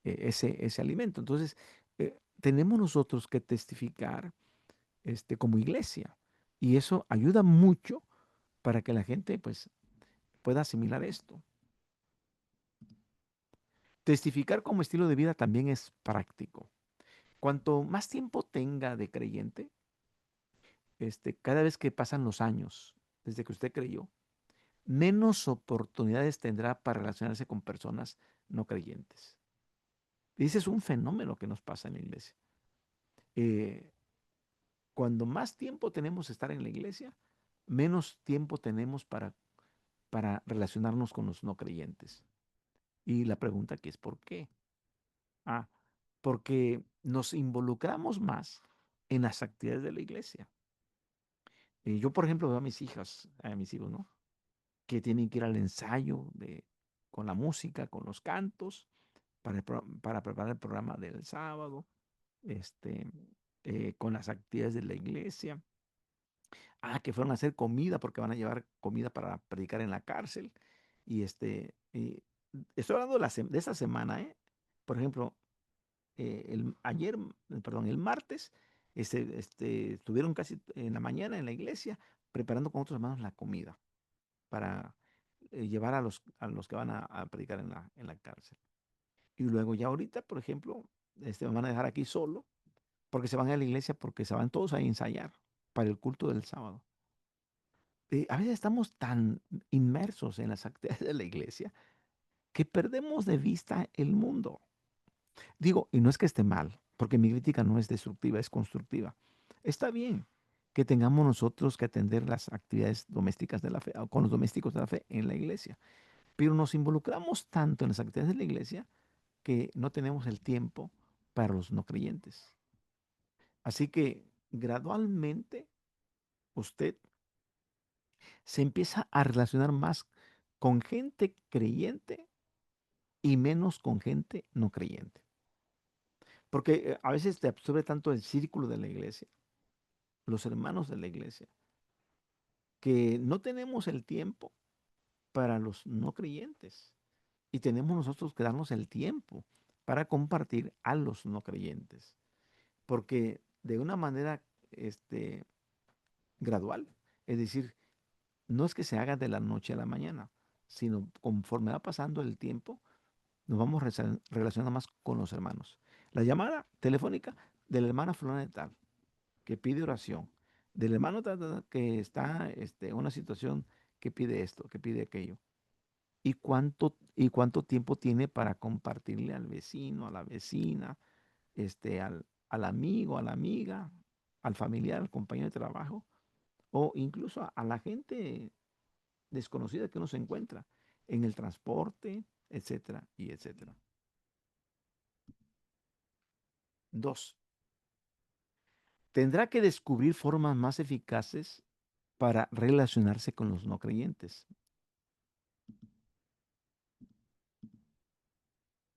ese alimento. Entonces, tenemos nosotros que testificar como iglesia y eso ayuda mucho para que la gente pues pueda asimilar esto. Testificar como estilo de vida también es práctico. Cuanto más tiempo tenga de creyente, cada vez que pasan los años desde que usted creyó, menos oportunidades tendrá para relacionarse con personas no creyentes. Y ese es un fenómeno que nos pasa en la iglesia. Eh, Cuando más tiempo tenemos de estar en la iglesia, menos tiempo tenemos para relacionarnos con los no creyentes. Y la pregunta aquí es ¿por qué? Ah, porque nos involucramos más en las actividades de la iglesia. Yo, por ejemplo, veo a mis hijas, a mis hijos, ¿no? Que tienen que ir al ensayo con la música, con los cantos, para preparar el programa del sábado, este, con las actividades de la iglesia. Que fueron a hacer comida porque van a llevar comida para predicar en la cárcel. Y estoy hablando de esta semana, ¿eh? Por ejemplo, perdón, el martes, estuvieron casi en la mañana en la iglesia preparando con otros hermanos la comida para llevar a los que van a predicar en la cárcel. Y luego ya ahorita, por ejemplo, me van a dejar aquí solo porque se van a la iglesia porque se van todos a ensayar para el culto del sábado. A veces estamos tan inmersos en las actividades de la iglesia que perdemos de vista el mundo. Digo, y no es que esté mal, porque mi crítica no es destructiva, es constructiva. Está bien que tengamos nosotros que atender las actividades domésticas de la fe, o con los domésticos de la fe en la iglesia, pero nos involucramos tanto en las actividades de la iglesia que no tenemos el tiempo para los no creyentes. Así que gradualmente usted se empieza a relacionar más con gente creyente y menos con gente no creyente. Porque a veces te absorbe tanto el círculo de la iglesia, los hermanos de la iglesia, que no tenemos el tiempo para los no creyentes. Y tenemos nosotros que darnos el tiempo para compartir a los no creyentes. Porque de una manera gradual, es decir, no es que se haga de la noche a la mañana, sino conforme va pasando el tiempo, nos vamos relacionando más con los hermanos. La llamada telefónica de la hermana fulana de tal, que pide oración. del hermano que está en una situación que pide esto, que pide aquello. ¿Y cuánto tiempo tiene para compartirle al vecino, a la vecina, al amigo, a la amiga, al familiar, al compañero de trabajo, o incluso a la gente desconocida que uno se encuentra en el transporte, etcétera, y etcétera? Dos, tendrá que descubrir formas más eficaces para relacionarse con los no creyentes.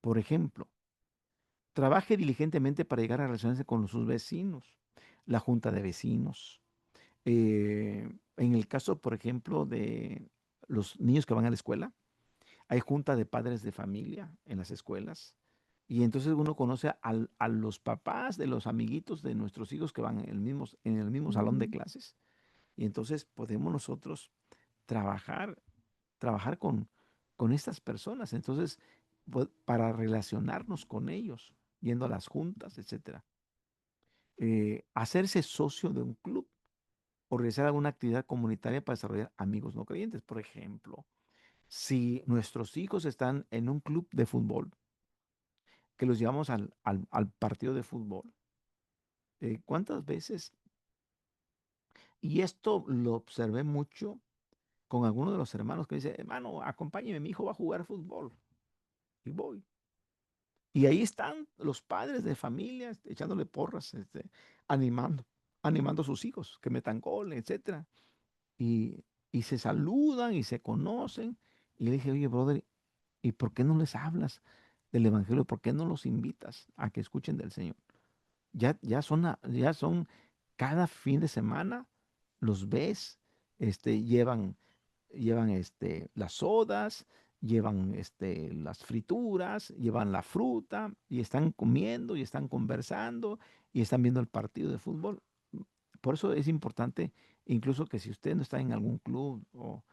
Por ejemplo, trabaje diligentemente para llegar a relacionarse con sus vecinos, la junta de vecinos. En el caso, por ejemplo, de los niños que van a la escuela, hay junta de padres de familia en las escuelas. Y entonces uno conoce a los papás de los amiguitos de nuestros hijos que van en el mismo salón de clases. Y entonces podemos nosotros trabajar, trabajar con estas personas. Entonces, para relacionarnos con ellos, yendo a las juntas, etcétera. Hacerse socio de un club o realizar alguna actividad comunitaria para desarrollar amigos no creyentes. Por ejemplo, si nuestros hijos están en un club de fútbol, que los llevamos al partido de fútbol, ¿cuántas veces? Y esto lo observé mucho con algunos de los hermanos que dicen, hermano, acompáñeme, mi hijo va a jugar fútbol. Y voy. Y ahí están los padres de familia echándole porras, animando a sus hijos que metan gol, etcétera. Y, y se saludan y se conocen. Y le dije, oye, brother, ¿y por qué no les hablas del evangelio? ¿Por qué no los invitas a que escuchen del Señor? Ya son cada fin de semana, los ves, llevan las sodas, llevan las frituras, llevan la fruta y están comiendo y están conversando y están viendo el partido de fútbol. Por eso es importante, incluso que si usted no está en algún club o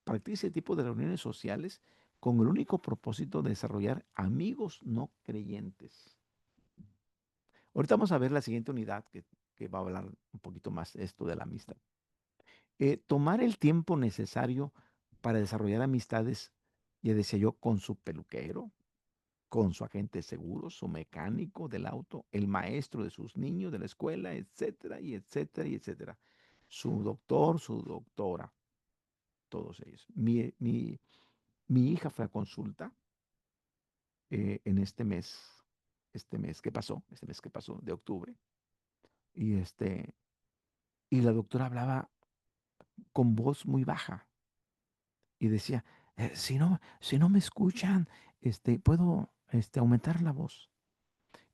practique ese tipo de reuniones sociales con el único propósito de desarrollar amigos no creyentes. Ahorita vamos a ver la siguiente unidad que va a hablar un poquito más de esto de la amistad. Tomar el tiempo necesario para desarrollar amistades, ya decía yo, con su peluquero, con su agente de seguros, su mecánico del auto, el maestro de sus niños de la escuela, etcétera, y etcétera, y etcétera. Su doctor, su doctora, todos ellos. Mi hija fue a consulta en este mes que pasó, de octubre, y, y la doctora hablaba con voz muy baja y decía, si no me escuchan, puedo aumentar la voz.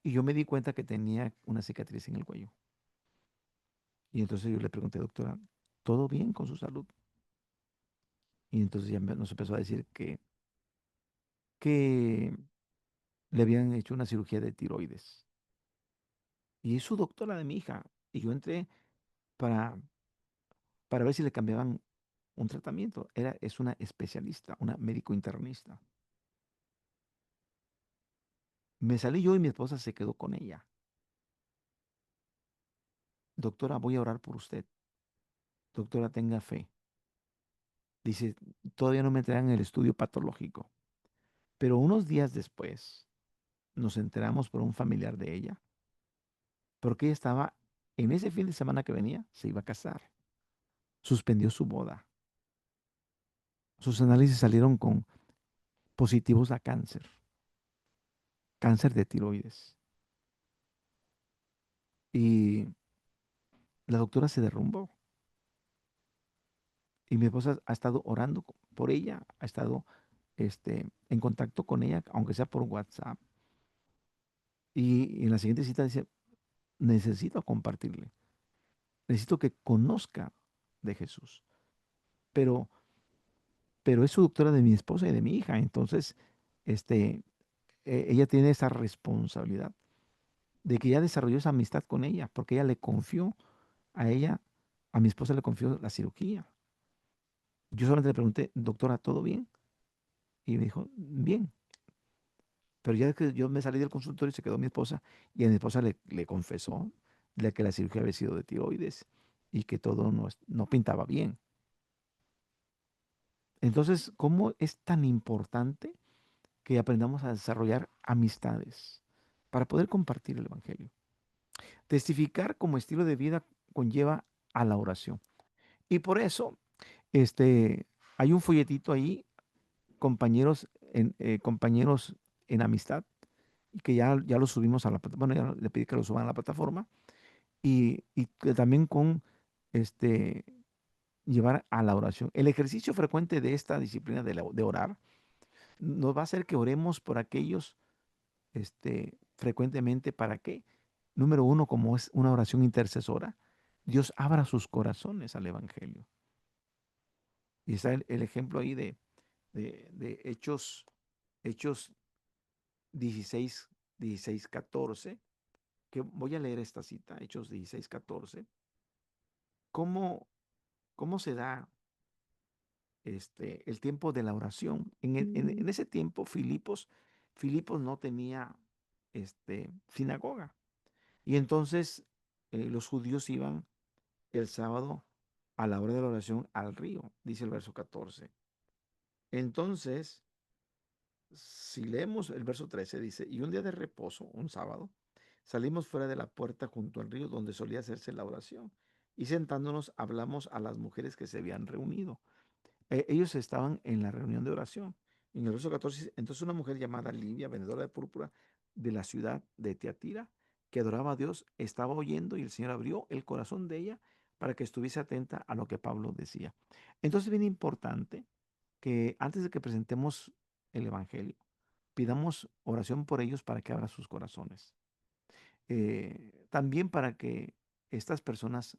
Y yo me di cuenta que tenía una cicatriz en el cuello. Y entonces yo le pregunté, doctora, ¿todo bien con su salud? Y entonces ya nos empezó a decir que le habían hecho una cirugía de tiroides. Y es su doctora de mi hija. Y yo entré para, para ver si le cambiaban un tratamiento. Es una especialista, una médico internista. Me salí yo y mi esposa se quedó con ella. Doctora, voy a orar por usted. Doctora, tenga fe. Dice, todavía no me entregan el estudio patológico. Pero unos días después nos enteramos por un familiar de ella, porque ella estaba, en ese fin de semana que venía, se iba a casar. Suspendió su boda. Sus análisis salieron con positivos a cáncer de tiroides. Y la doctora se derrumbó. Y mi esposa ha estado orando por ella, ha estado en contacto con ella, aunque sea por WhatsApp. Y en la siguiente cita dice, necesito compartirle, necesito que conozca de Jesús. Pero, pero es su doctora de mi esposa y de mi hija, entonces ella tiene esa responsabilidad de que ya desarrolló esa amistad con ella, porque ella le confió a ella, a mi esposa le confió la cirugía. Yo solamente le pregunté, doctora, ¿todo bien? Y me dijo, bien. Pero ya que yo me salí del consultorio, se quedó mi esposa y a mi esposa le confesó de que la cirugía había sido de tiroides y que todo no pintaba bien. Entonces, ¿cómo es tan importante que aprendamos a desarrollar amistades para poder compartir el Evangelio? Testificar como estilo de vida conlleva a la oración. Y por eso, este, hay un folletito ahí, compañeros en amistad, y que ya lo subimos a la plataforma, bueno, ya le pedí que lo suban a la plataforma, y que también con este, llevar a la oración. El ejercicio frecuente de esta disciplina de orar nos va a hacer que oremos por aquellos frecuentemente para que, número uno, como es una oración intercesora, Dios abra sus corazones al Evangelio. Y está el ejemplo ahí de Hechos 16, 14, que voy a leer esta cita, Hechos 16, 14. ¿Cómo, cómo se da el tiempo de la oración? En ese tiempo, Filipos no tenía sinagoga. Y entonces los judíos iban el sábado a la hora de la oración al río, dice el verso 14. Entonces, si leemos el verso 13, dice, y un día de reposo, un sábado, salimos fuera de la puerta junto al río donde solía hacerse la oración. Y sentándonos hablamos a las mujeres que se habían reunido. Ellos estaban en la reunión de oración. En el verso 14 dice, entonces una mujer llamada Livia, vendedora de púrpura de la ciudad de Tiatira, que adoraba a Dios, estaba oyendo y el Señor abrió el corazón de ella para que estuviese atenta a lo que Pablo decía. Entonces es bien importante que antes de que presentemos el Evangelio, pidamos oración por ellos para que abra sus corazones. También para que estas personas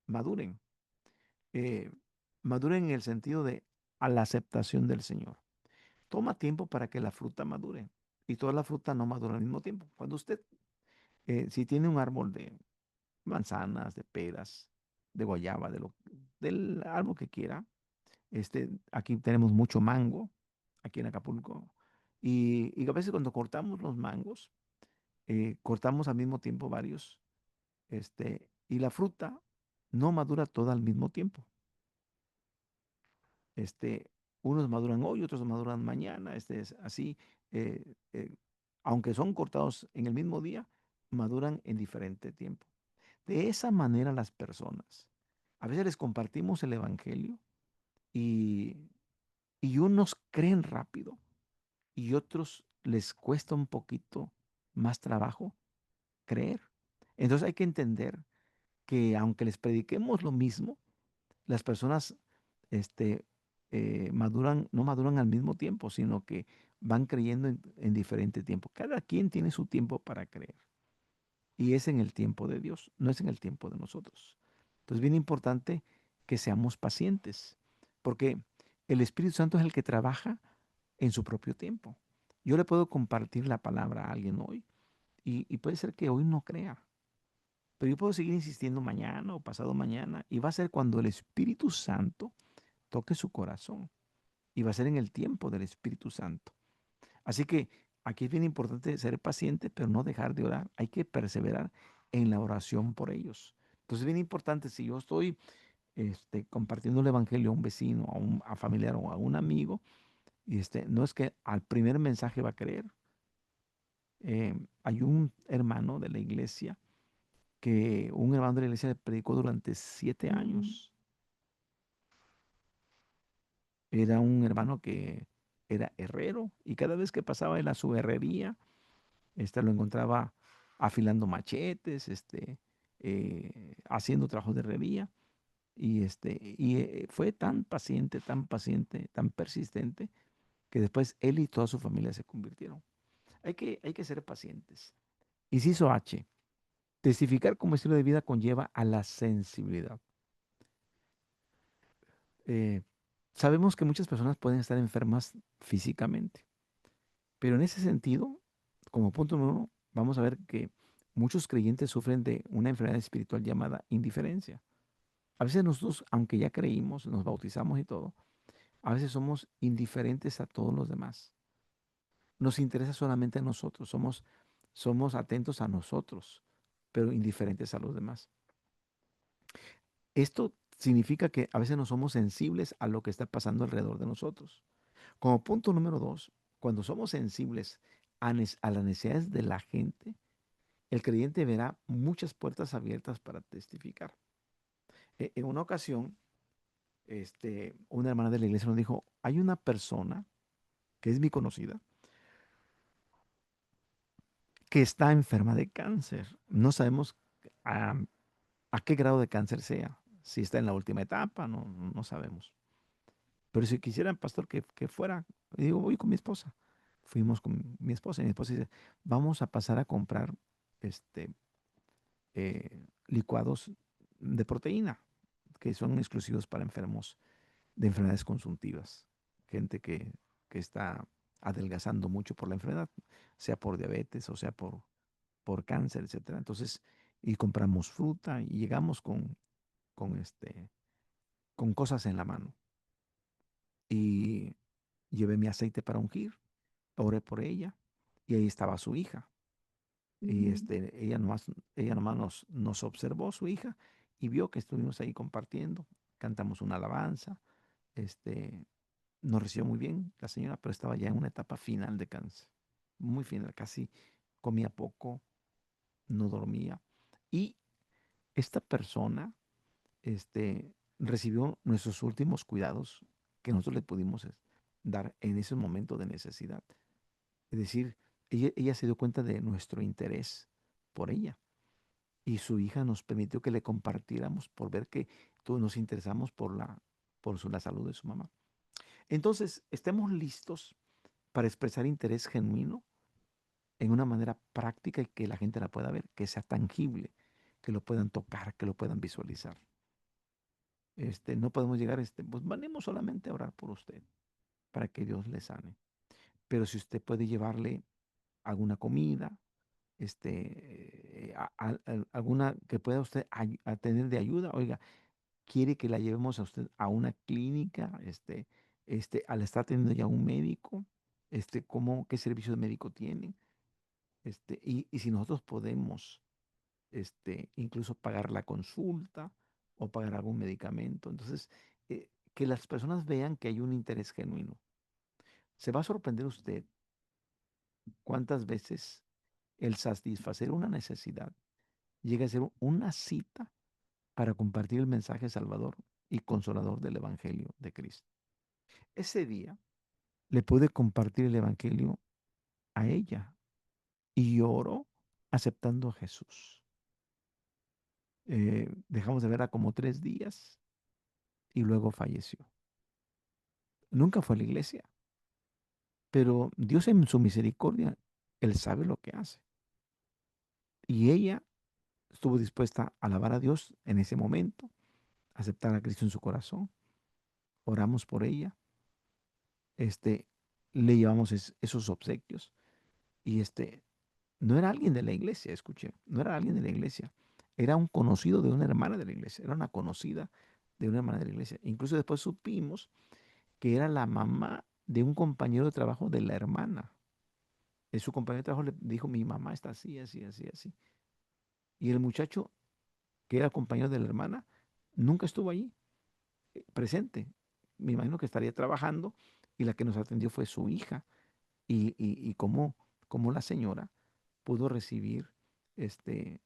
maduren, eh, maduren en el sentido de a la aceptación del Señor. Toma tiempo para que la fruta madure y toda la fruta no madura al mismo tiempo. Cuando usted, si tiene un árbol de manzanas, de peras, de guayaba, del árbol que quiera, aquí tenemos mucho mango, aquí en Acapulco, y a veces cuando cortamos los mangos, cortamos al mismo tiempo varios, y la fruta no madura toda al mismo tiempo. Este, Unos maduran hoy, otros maduran mañana, es así. eh, eh, Aunque son cortados en el mismo día, maduran en diferente tiempo. De esa manera las personas, a veces les compartimos el Evangelio y, y unos creen rápido y otros les cuesta un poquito más trabajo creer. Entonces hay que entender que aunque les prediquemos lo mismo, las personas este, no maduran al mismo tiempo, sino que van creyendo en diferente tiempo. Cada quien tiene su tiempo para creer. Y es en el tiempo de Dios, no es en el tiempo de nosotros. Entonces, bien importante que seamos pacientes, porque el Espíritu Santo es el que trabaja en su propio tiempo. Yo le puedo compartir la palabra a alguien hoy y puede ser que hoy no crea, pero yo puedo seguir insistiendo mañana o pasado mañana y va a ser cuando el Espíritu Santo toque su corazón y va a ser en el tiempo del Espíritu Santo. Así que aquí es bien importante ser paciente, pero no dejar de orar. Hay que perseverar en la oración por ellos. Entonces es bien importante, si yo estoy compartiendo el Evangelio a un vecino, a familiar o a un amigo, y no es que al primer mensaje va a creer. Hay un hermano de la iglesia un hermano de la iglesia le predicó durante 7 años. Era un hermano que era herrero y cada vez que pasaba él a su herrería, lo encontraba afilando machetes, haciendo trabajos de herrería. Y fue tan paciente, tan persistente, que después él y toda su familia se convirtieron. Hay que ser pacientes. Inciso H. Testificar como estilo de vida conlleva a la sensibilidad. Eh, Sabemos que muchas personas pueden estar enfermas físicamente, pero en ese sentido, como punto número uno, vamos a ver que muchos creyentes sufren de una enfermedad espiritual llamada indiferencia. A veces nosotros, aunque ya creímos, nos bautizamos y todo, a veces somos indiferentes a todos los demás. Nos interesa solamente a nosotros, somos atentos a nosotros. pero indiferentes a los demás. Esto significa que a veces no somos sensibles a lo que está pasando alrededor de nosotros. Como punto número dos, cuando somos sensibles a las necesidades de la gente, el creyente verá muchas puertas abiertas para testificar. En una ocasión, una hermana de la iglesia nos dijo, hay una persona que es mi conocida, que está enferma de cáncer. No sabemos a, a qué grado de cáncer sea. Si está en la última etapa, no sabemos. Pero si quisieran, pastor, que fuera, y digo, voy con mi esposa. Fuimos con mi esposa y mi esposa dice, vamos a pasar a comprar este, licuados de proteína, que son exclusivos para enfermos de enfermedades consultivas. Gente que está adelgazando mucho por la enfermedad, sea por diabetes o sea por cáncer, etcétera. Entonces, y compramos fruta y llegamos con, con cosas en la mano. Y llevé mi aceite para ungir, oré por ella y ahí estaba su hija. Y ella nomás nos observó, su hija, y vio que estuvimos ahí compartiendo, cantamos una alabanza, este, nos recibió muy bien la señora, pero estaba ya en una etapa final de cáncer, muy final, casi comía poco, no dormía. Y esta persona, recibió nuestros últimos cuidados que nosotros le pudimos dar en ese momento de necesidad. Es decir, ella se dio cuenta de nuestro interés por ella y su hija nos permitió que le compartiéramos por ver que todos nos interesamos la salud de su mamá. Entonces, estemos listos para expresar interés genuino en una manera práctica y que la gente la pueda ver, que sea tangible, que lo puedan tocar, que lo puedan visualizar. No podemos llegar, pues venimos solamente a orar por usted para que Dios le sane. Pero si usted puede llevarle alguna comida, alguna que pueda usted a tener de ayuda, oiga, quiere que la llevemos a usted a una clínica, al estar teniendo ya un médico, qué servicio de médico tienen, y si nosotros podemos, incluso pagar la consulta o pagar algún medicamento. Entonces, que las personas vean que hay un interés genuino. Se va a sorprender usted cuántas veces el satisfacer una necesidad llega a ser una cita para compartir el mensaje salvador y consolador del Evangelio de Cristo. Ese día le pude compartir el Evangelio a ella y lloró aceptando a Jesús. Dejamos de verla como 3 días y luego falleció. Nunca fue a la iglesia, pero Dios en su misericordia, Él sabe lo que hace. Y ella estuvo dispuesta a alabar a Dios en ese momento, aceptar a Cristo en su corazón. Oramos por ella, este, le llevamos esos obsequios y no era alguien de la iglesia, escuché, no era alguien de la iglesia, era un conocido de una hermana de la iglesia, era una conocida de una hermana de la iglesia. Incluso después supimos que era la mamá de un compañero de trabajo de la hermana. Su compañero de trabajo le dijo, mi mamá está así, así, así, así. Y el muchacho, que era compañero de la hermana, nunca estuvo allí presente. Me imagino que estaría trabajando y la que nos atendió fue su hija. Y cómo la señora pudo recibir este,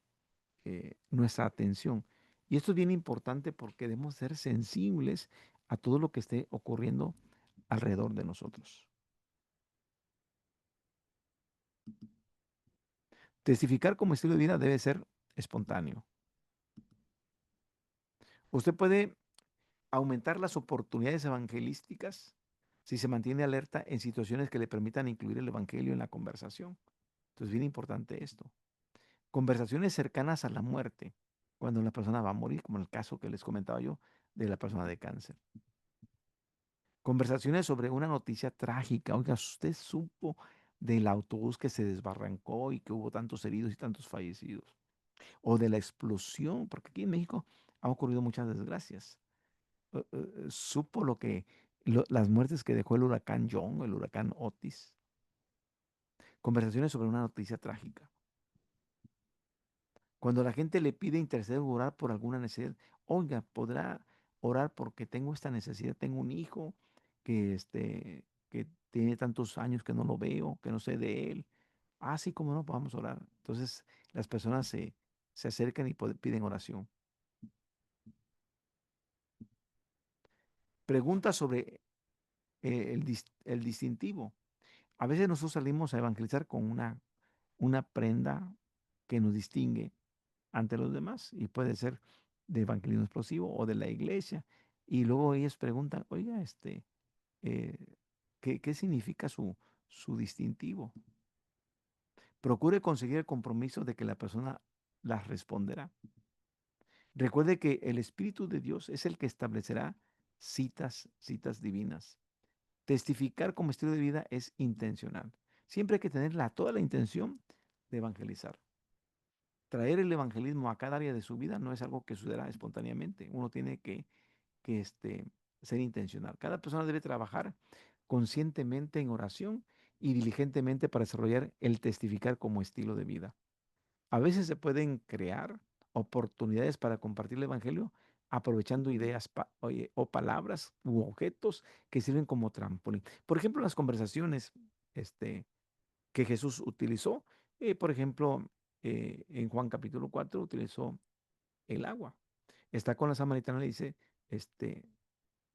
nuestra atención. Y esto es bien importante porque debemos ser sensibles a todo lo que esté ocurriendo alrededor de nosotros. Testificar como estilo de vida debe ser espontáneo. Usted puede aumentar las oportunidades evangelísticas si se mantiene alerta en situaciones que le permitan incluir el evangelio en la conversación. Entonces, bien importante esto. Conversaciones cercanas a la muerte, cuando la persona va a morir, como el caso que les comentaba yo de la persona de cáncer. Conversaciones sobre una noticia trágica. Oiga, usted supo del autobús que se desbarrancó y que hubo tantos heridos y tantos fallecidos. O de la explosión, porque aquí en México han ocurrido muchas desgracias. Supo las muertes que dejó el huracán John, el huracán Otis. Conversaciones sobre una noticia trágica. Cuando la gente le pide interceder o orar por alguna necesidad, oiga, podrá orar porque tengo esta necesidad, tengo un hijo que tiene tantos años que no lo veo, que no sé de él. Ah, sí, cómo no, vamos a orar. Entonces las personas se acercan y piden oración. Pregunta sobre el distintivo. A veces nosotros salimos a evangelizar con una prenda que nos distingue ante los demás y puede ser de evangelismo explosivo o de la iglesia. Y luego ellos preguntan, oiga, eh, ¿qué significa su distintivo? Procure conseguir el compromiso de que la persona las responderá. Recuerde que el Espíritu de Dios es el que establecerá citas divinas. Testificar como estilo de vida es intencional. Siempre hay que tener toda la intención de evangelizar. Traer el evangelismo a cada área de su vida no es algo que sucederá espontáneamente. Uno tiene que ser intencional. Cada persona debe trabajar conscientemente en oración y diligentemente para desarrollar el testificar como estilo de vida. A veces se pueden crear oportunidades para compartir el evangelio aprovechando ideas o palabras u objetos que sirven como trampolín. Por ejemplo, las conversaciones este, que Jesús utilizó, por ejemplo, en Juan capítulo 4 utilizó el agua. Está con la samaritana y le dice, este,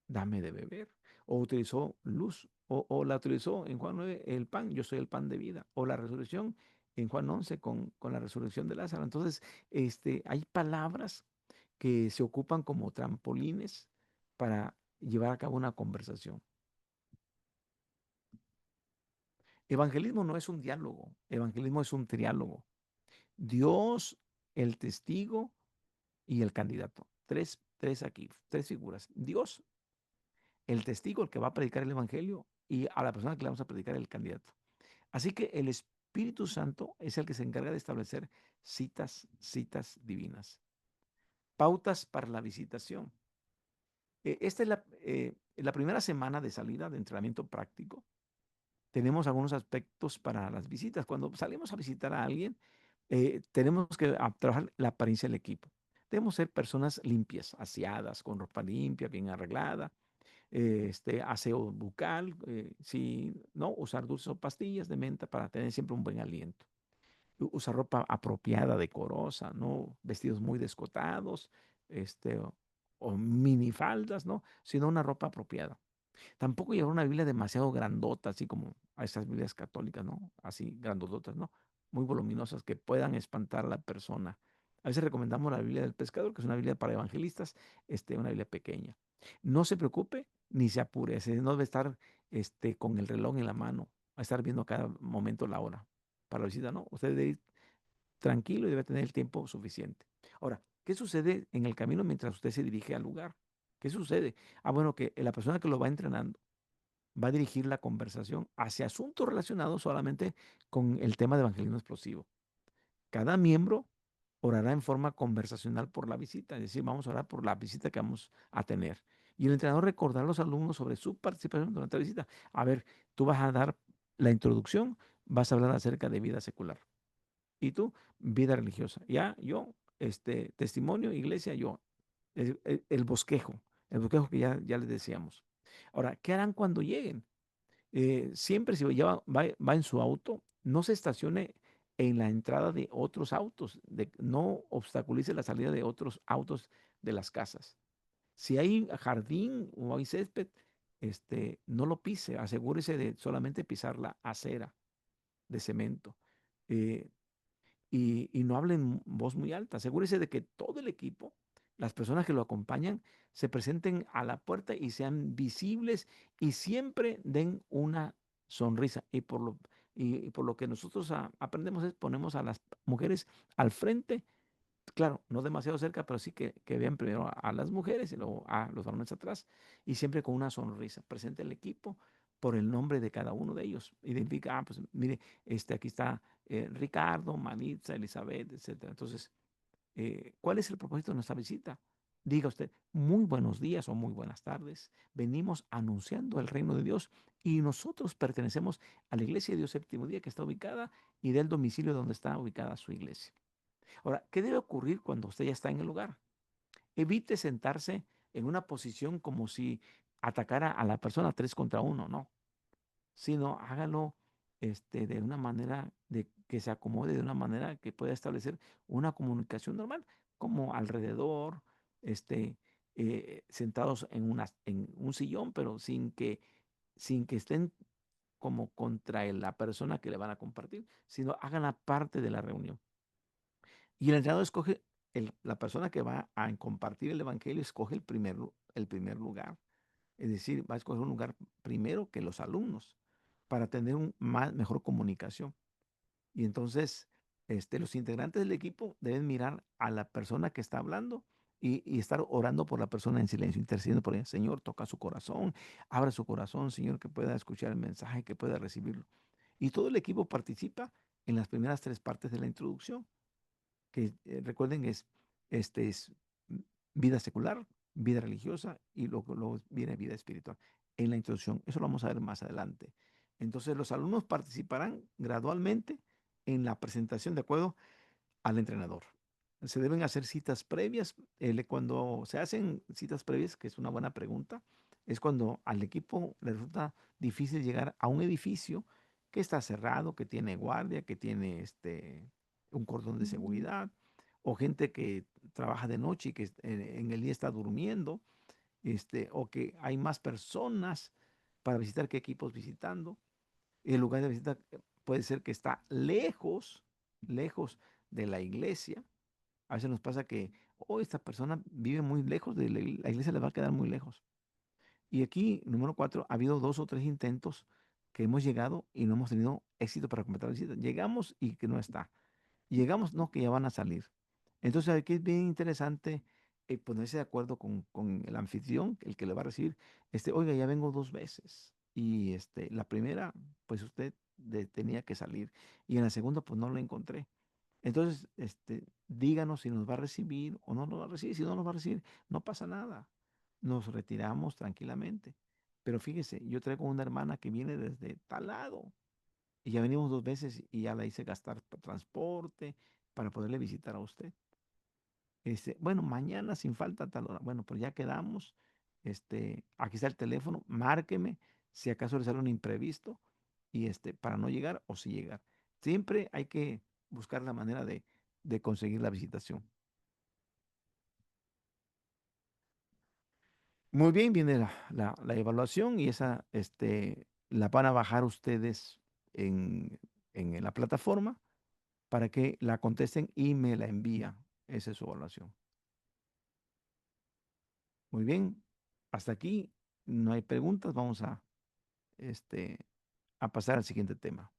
dame de beber. O utilizó luz, o la utilizó en Juan 9 el pan, yo soy el pan de vida. O la resurrección en Juan 11 con la resurrección de Lázaro. Entonces, hay palabras que se ocupan como trampolines para llevar a cabo una conversación. Evangelismo no es un diálogo, evangelismo es un triálogo. Dios, el testigo y el candidato. Tres aquí, tres figuras. Dios, el testigo, el que va a predicar el evangelio, y a la persona que le vamos a predicar el candidato. Así que el Espíritu Santo es el que se encarga de establecer citas divinas. Pautas para la visitación. Esta es la primera semana de salida de entrenamiento práctico. Tenemos algunos aspectos para las visitas. Cuando salimos a visitar a alguien, tenemos que trabajar la apariencia del equipo. Debemos ser personas limpias, aseadas, con ropa limpia, bien arreglada, aseo bucal, si no, usar dulces o pastillas de menta para tener siempre un buen aliento. Usar ropa apropiada, decorosa, ¿no? Vestidos muy descotados, o minifaldas, ¿no? Sino una ropa apropiada. Tampoco llevar una Biblia demasiado grandota, así como a esas Biblias católicas, ¿no? Así grandototas, ¿no? Muy voluminosas que puedan espantar a la persona. A veces recomendamos la Biblia del pescador, que es una Biblia para evangelistas, una Biblia pequeña. No se preocupe ni se apure, no debe estar con el reloj en la mano, a estar viendo a cada momento la hora para la visita, ¿no? Usted debe ir tranquilo y debe tener el tiempo suficiente. Ahora, ¿qué sucede en el camino mientras usted se dirige al lugar? ¿Qué sucede? Ah, bueno, que la persona que lo va entrenando va a dirigir la conversación hacia asuntos relacionados solamente con el tema de evangelismo explosivo. Cada miembro orará en forma conversacional por la visita, es decir, vamos a orar por la visita que vamos a tener. Y el entrenador recordará a los alumnos sobre su participación durante la visita. A ver, tú vas a dar la introducción, vas a hablar acerca de vida secular. Y tú, vida religiosa. Ya, yo, testimonio, iglesia, yo. El bosquejo que ya les decíamos. Ahora, ¿qué harán cuando lleguen? Siempre si va en su auto, no se estacione en la entrada de otros autos, no obstaculice la salida de otros autos de las casas. Si hay jardín o hay césped, no lo pise, asegúrese de solamente pisar la acera de cemento. Eh, y no hablen voz muy alta. Asegúrese de que todo el equipo, las personas que lo acompañan, se presenten a la puerta y sean visibles y siempre den una sonrisa. Y por lo que nosotros aprendemos es ponemos a las mujeres al frente. Claro, no demasiado cerca, pero sí que vean primero a las mujeres y luego a los varones atrás y siempre con una sonrisa. Presente el equipo por el nombre de cada uno de ellos. Identifica, pues mire, aquí está Ricardo, Maritza, Elizabeth, etcétera. Entonces, ¿cuál es el propósito de nuestra visita? Diga usted, muy buenos días o muy buenas tardes. Venimos anunciando el reino de Dios y nosotros pertenecemos a la iglesia de Dios Séptimo Día que está ubicada y del domicilio donde está ubicada su iglesia. Ahora, ¿qué debe ocurrir cuando usted ya está en el lugar? Evite sentarse en una posición como si atacara a la persona 3 contra 1, no, sino hágalo de una manera de que se acomode, de una manera que pueda establecer una comunicación normal, como alrededor, este, sentados en un sillón, pero sin que estén como contra la persona que le van a compartir, sino hagan la parte de la reunión. Y el entrenador escoge, la persona que va a compartir el evangelio, escoge el primer lugar. Es decir, va a escoger un lugar primero que los alumnos para tener mejor comunicación. Y entonces, los integrantes del equipo deben mirar a la persona que está hablando y estar orando por la persona en silencio, intercediendo por ella. Señor, toca su corazón, abra su corazón, Señor, que pueda escuchar el mensaje, que pueda recibirlo. Y todo el equipo participa en las primeras 3 partes de la introducción, que recuerden es mm, vida secular, vida religiosa y luego viene vida espiritual. En la introducción, eso lo vamos a ver más adelante. Entonces los alumnos participarán gradualmente en la presentación de acuerdo al entrenador. Se deben hacer citas previas. Cuando se hacen citas previas, que es una buena pregunta, es cuando al equipo le resulta difícil llegar a un edificio que está cerrado, que tiene guardia, que tiene un cordón de seguridad, o gente que trabaja de noche y que en el día está durmiendo, o que hay más personas para visitar que equipos visitando. El lugar de visita puede ser que está lejos, lejos de la iglesia. A veces nos pasa que, oh, esta persona vive muy lejos de la iglesia, le va a quedar muy lejos. Y aquí, número 4, ha habido 2 o 3 intentos que hemos llegado y no hemos tenido éxito para completar la visita. Llegamos y que no está. Llegamos, no, que ya van a salir. Entonces aquí es bien interesante ponerse de acuerdo con el anfitrión, el que le va a recibir. Oiga, ya vengo 2 veces. Y la primera, pues usted tenía que salir. Y en la segunda, pues no lo encontré. Entonces, díganos si nos va a recibir o no nos va a recibir. Si no nos va a recibir, no pasa nada. Nos retiramos tranquilamente. Pero fíjese, yo traigo una hermana que viene desde tal lado y ya venimos 2 veces y ya la hice gastar transporte para poderle visitar a usted. Bueno, mañana sin falta a tal hora. Bueno, pues ya quedamos. Aquí está el teléfono, márqueme si acaso le sale un imprevisto y para no llegar o si llegar. Siempre hay que buscar la manera de conseguir la visitación. Muy bien, viene la evaluación y esa la van a bajar ustedes en la plataforma para que la contesten y me la envía. Esa es su evaluación. Muy bien, hasta aquí no hay preguntas. Vamos este, a pasar al siguiente tema.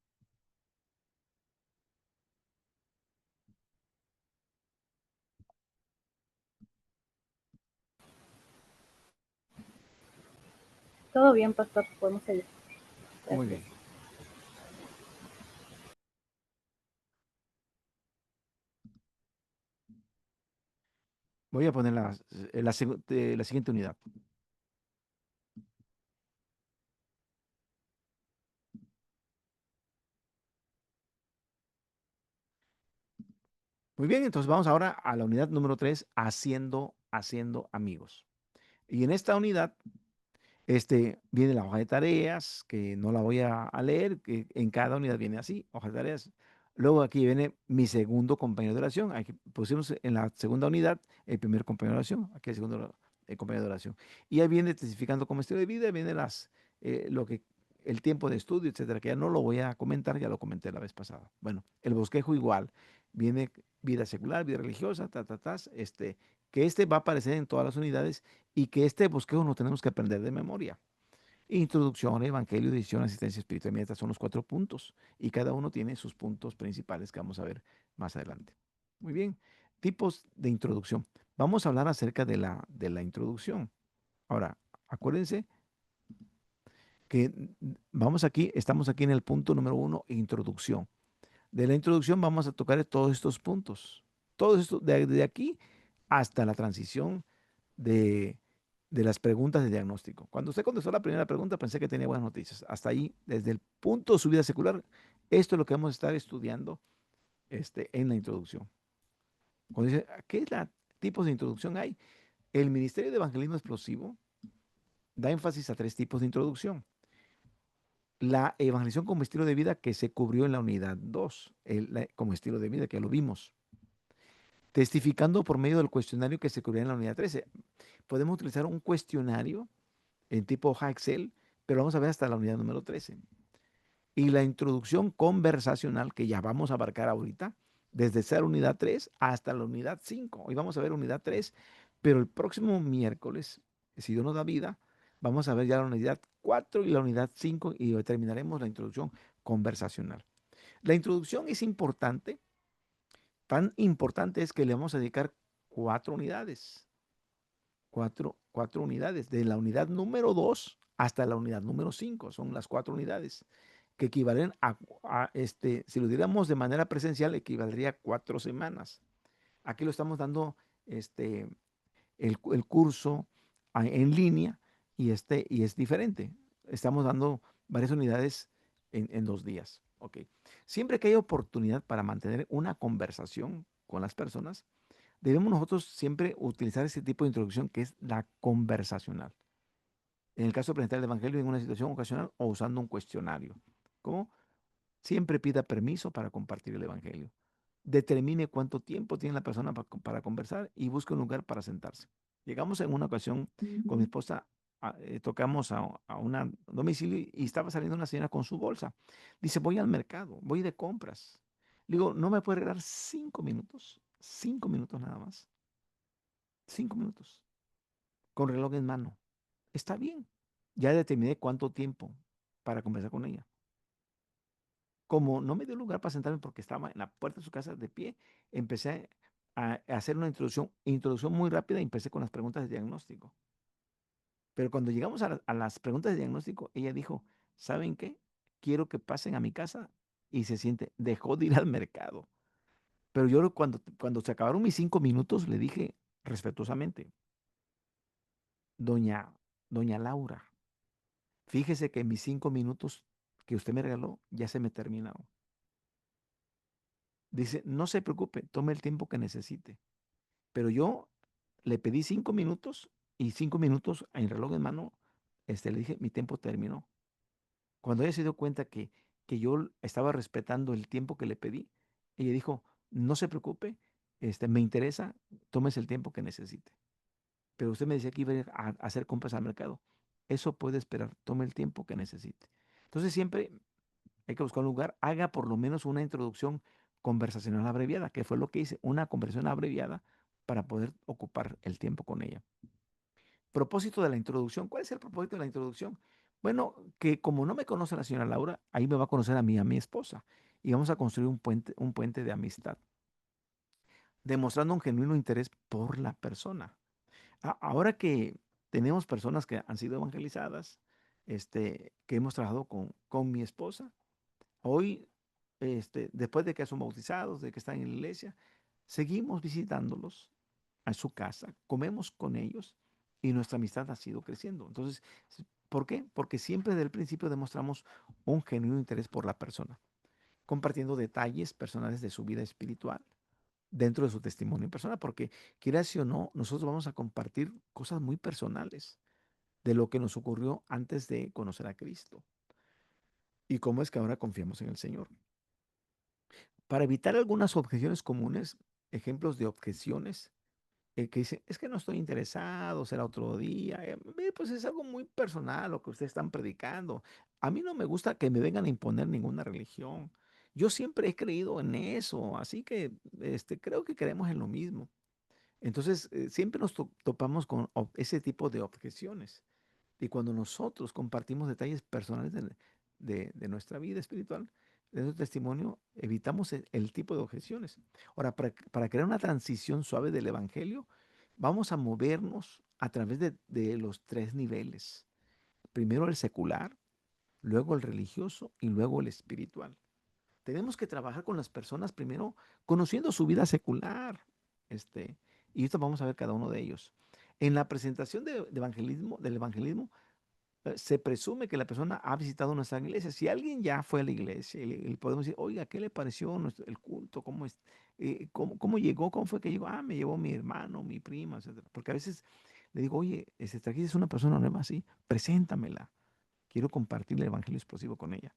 Todo bien, pastor, podemos seguir. Muy Gracias. bien. Voy a poner la siguiente unidad. Muy bien, entonces vamos ahora a la unidad número 3, haciendo amigos. Y en esta unidad viene la hoja de tareas, que no la voy a leer, que en cada unidad viene así, hoja de tareas. Luego aquí viene mi segundo compañero de oración. Aquí pusimos en la segunda unidad el primer compañero de oración, aquí el segundo compañero de oración. Y ahí viene testificando como estilo de vida, viene el tiempo de estudio, etcétera, que ya no lo voy a comentar, ya lo comenté la vez pasada. Bueno, el bosquejo igual, viene vida secular, vida religiosa, que va a aparecer en todas las unidades y que este bosquejo no tenemos que aprender de memoria. Introducción, evangelio, decisión, asistencia espiritual inmediata son los 4 puntos y cada uno tiene sus puntos principales que vamos a ver más adelante. Muy bien, tipos de introducción. Vamos a hablar acerca de la introducción. Ahora, acuérdense que estamos aquí en el punto número 1, introducción. De la introducción vamos a tocar todos estos puntos. Todo esto, de aquí hasta la transición de, de las preguntas de diagnóstico. Cuando usted contestó la primera pregunta, pensé que tenía buenas noticias. Hasta ahí, desde el punto de su vida secular, esto es lo que vamos a estar estudiando en la introducción. Cuando dice, ¿qué es la tipos de introducción hay? El Ministerio de Evangelismo Explosivo da énfasis a tres tipos de introducción. La evangelización como estilo de vida que se cubrió en la unidad 2, como estilo de vida que lo vimos. Testificando por medio del cuestionario que se cubrió en la unidad 13. Podemos utilizar un cuestionario en tipo hoja Excel, pero vamos a ver hasta la unidad número 13. Y la introducción conversacional que ya vamos a abarcar ahorita, desde ser unidad 3 hasta la unidad 5. Hoy vamos a ver unidad 3, pero el próximo miércoles, si Dios nos da vida, vamos a ver ya la unidad 4 y la unidad 5 y hoy terminaremos la introducción conversacional. La introducción es importante, tan importante es que le vamos a dedicar 4 unidades, cuatro unidades, de la unidad número 2 hasta la unidad número 5, son las 4 unidades que equivalen si lo diéramos de manera presencial, equivaldría a 4 semanas. Aquí lo estamos dando este, el curso en línea y es diferente. Estamos dando varias unidades en 2 días. Ok. Siempre que hay oportunidad para mantener una conversación con las personas, debemos nosotros siempre utilizar ese tipo de introducción que es la conversacional. En el caso de presentar el Evangelio en una situación ocasional o usando un cuestionario. ¿Cómo? Siempre pida permiso para compartir el Evangelio. Determine cuánto tiempo tiene la persona para conversar y busque un lugar para sentarse. Llegamos en una ocasión con mi esposa, tocamos a un domicilio y estaba saliendo una señora con su bolsa. Dice, voy al mercado, voy de compras. Le digo, ¿no me puede regalar 5 minutos? 5 minutos nada más. 5 minutos. Con reloj en mano. Está bien. Ya determiné cuánto tiempo para conversar con ella. Como no me dio lugar para sentarme porque estaba en la puerta de su casa de pie, empecé a hacer una introducción muy rápida y empecé con las preguntas de diagnóstico. Pero cuando llegamos a las preguntas de diagnóstico, ella dijo, ¿saben qué? Quiero que pasen a mi casa y se siente, dejó de ir al mercado. Pero yo cuando se acabaron mis 5 minutos, le dije respetuosamente, doña, doña Laura, fíjese que mis 5 minutos que usted me regaló ya se me terminaron. Dice, no se preocupe, tome el tiempo que necesite. Pero yo le pedí 5 minutos y 5 minutos en reloj en mano, le dije, mi tiempo terminó. Cuando ella se dio cuenta que yo estaba respetando el tiempo que le pedí, ella dijo, no se preocupe, me interesa, tómese el tiempo que necesite. Pero usted me decía que iba a ir a hacer compras al mercado. Eso puede esperar, tome el tiempo que necesite. Entonces siempre hay que buscar un lugar, haga por lo menos una introducción conversacional abreviada, que fue lo que hice, una conversación abreviada para poder ocupar el tiempo con ella. Propósito de la introducción. ¿Cuál es el propósito de la introducción? Bueno, que como no me conoce la señora Laura, ahí me va a conocer a mi esposa, y vamos a construir un puente de amistad, demostrando un genuino interés por la persona. Ahora que tenemos personas que han sido evangelizadas, que hemos trabajado con mi esposa, hoy, después de que son bautizados, de que están en la iglesia, seguimos visitándolos a su casa, comemos con ellos y nuestra amistad ha sido creciendo. Entonces, ¿por qué? Porque siempre desde el principio demostramos un genuino interés por la persona, compartiendo detalles personales de su vida espiritual dentro de su testimonio personal, porque quieras o no, nosotros vamos a compartir cosas muy personales de lo que nos ocurrió antes de conocer a Cristo y cómo es que ahora confiamos en el Señor. Para evitar algunas objeciones comunes, ejemplos de objeciones, que dice, es que no estoy interesado, será otro día. Mire, pues es algo muy personal lo que ustedes están predicando. A mí no me gusta que me vengan a imponer ninguna religión. Yo siempre he creído en eso, así que creo que creemos en lo mismo. Entonces, siempre nos topamos con ese tipo de objeciones. Y cuando nosotros compartimos detalles personales de nuestra vida espiritual, de nuestro testimonio, evitamos el tipo de objeciones. Ahora, para crear una transición suave del Evangelio, vamos a movernos a través de los 3 niveles. Primero el secular, luego el religioso y luego el espiritual. Tenemos que trabajar con las personas primero conociendo su vida secular. Y esto vamos a ver cada uno de ellos. En la presentación del evangelismo, se presume que la persona ha visitado nuestra iglesia. Si alguien ya fue a la iglesia y podemos decir, oiga, ¿qué le pareció el culto? ¿Cómo llegó? ¿Cómo fue que llegó? Ah, me llevó mi hermano, mi prima, etcétera. Porque a veces le digo, oye, trajiste una persona nueva así, preséntamela. Quiero compartir el evangelio explosivo con ella.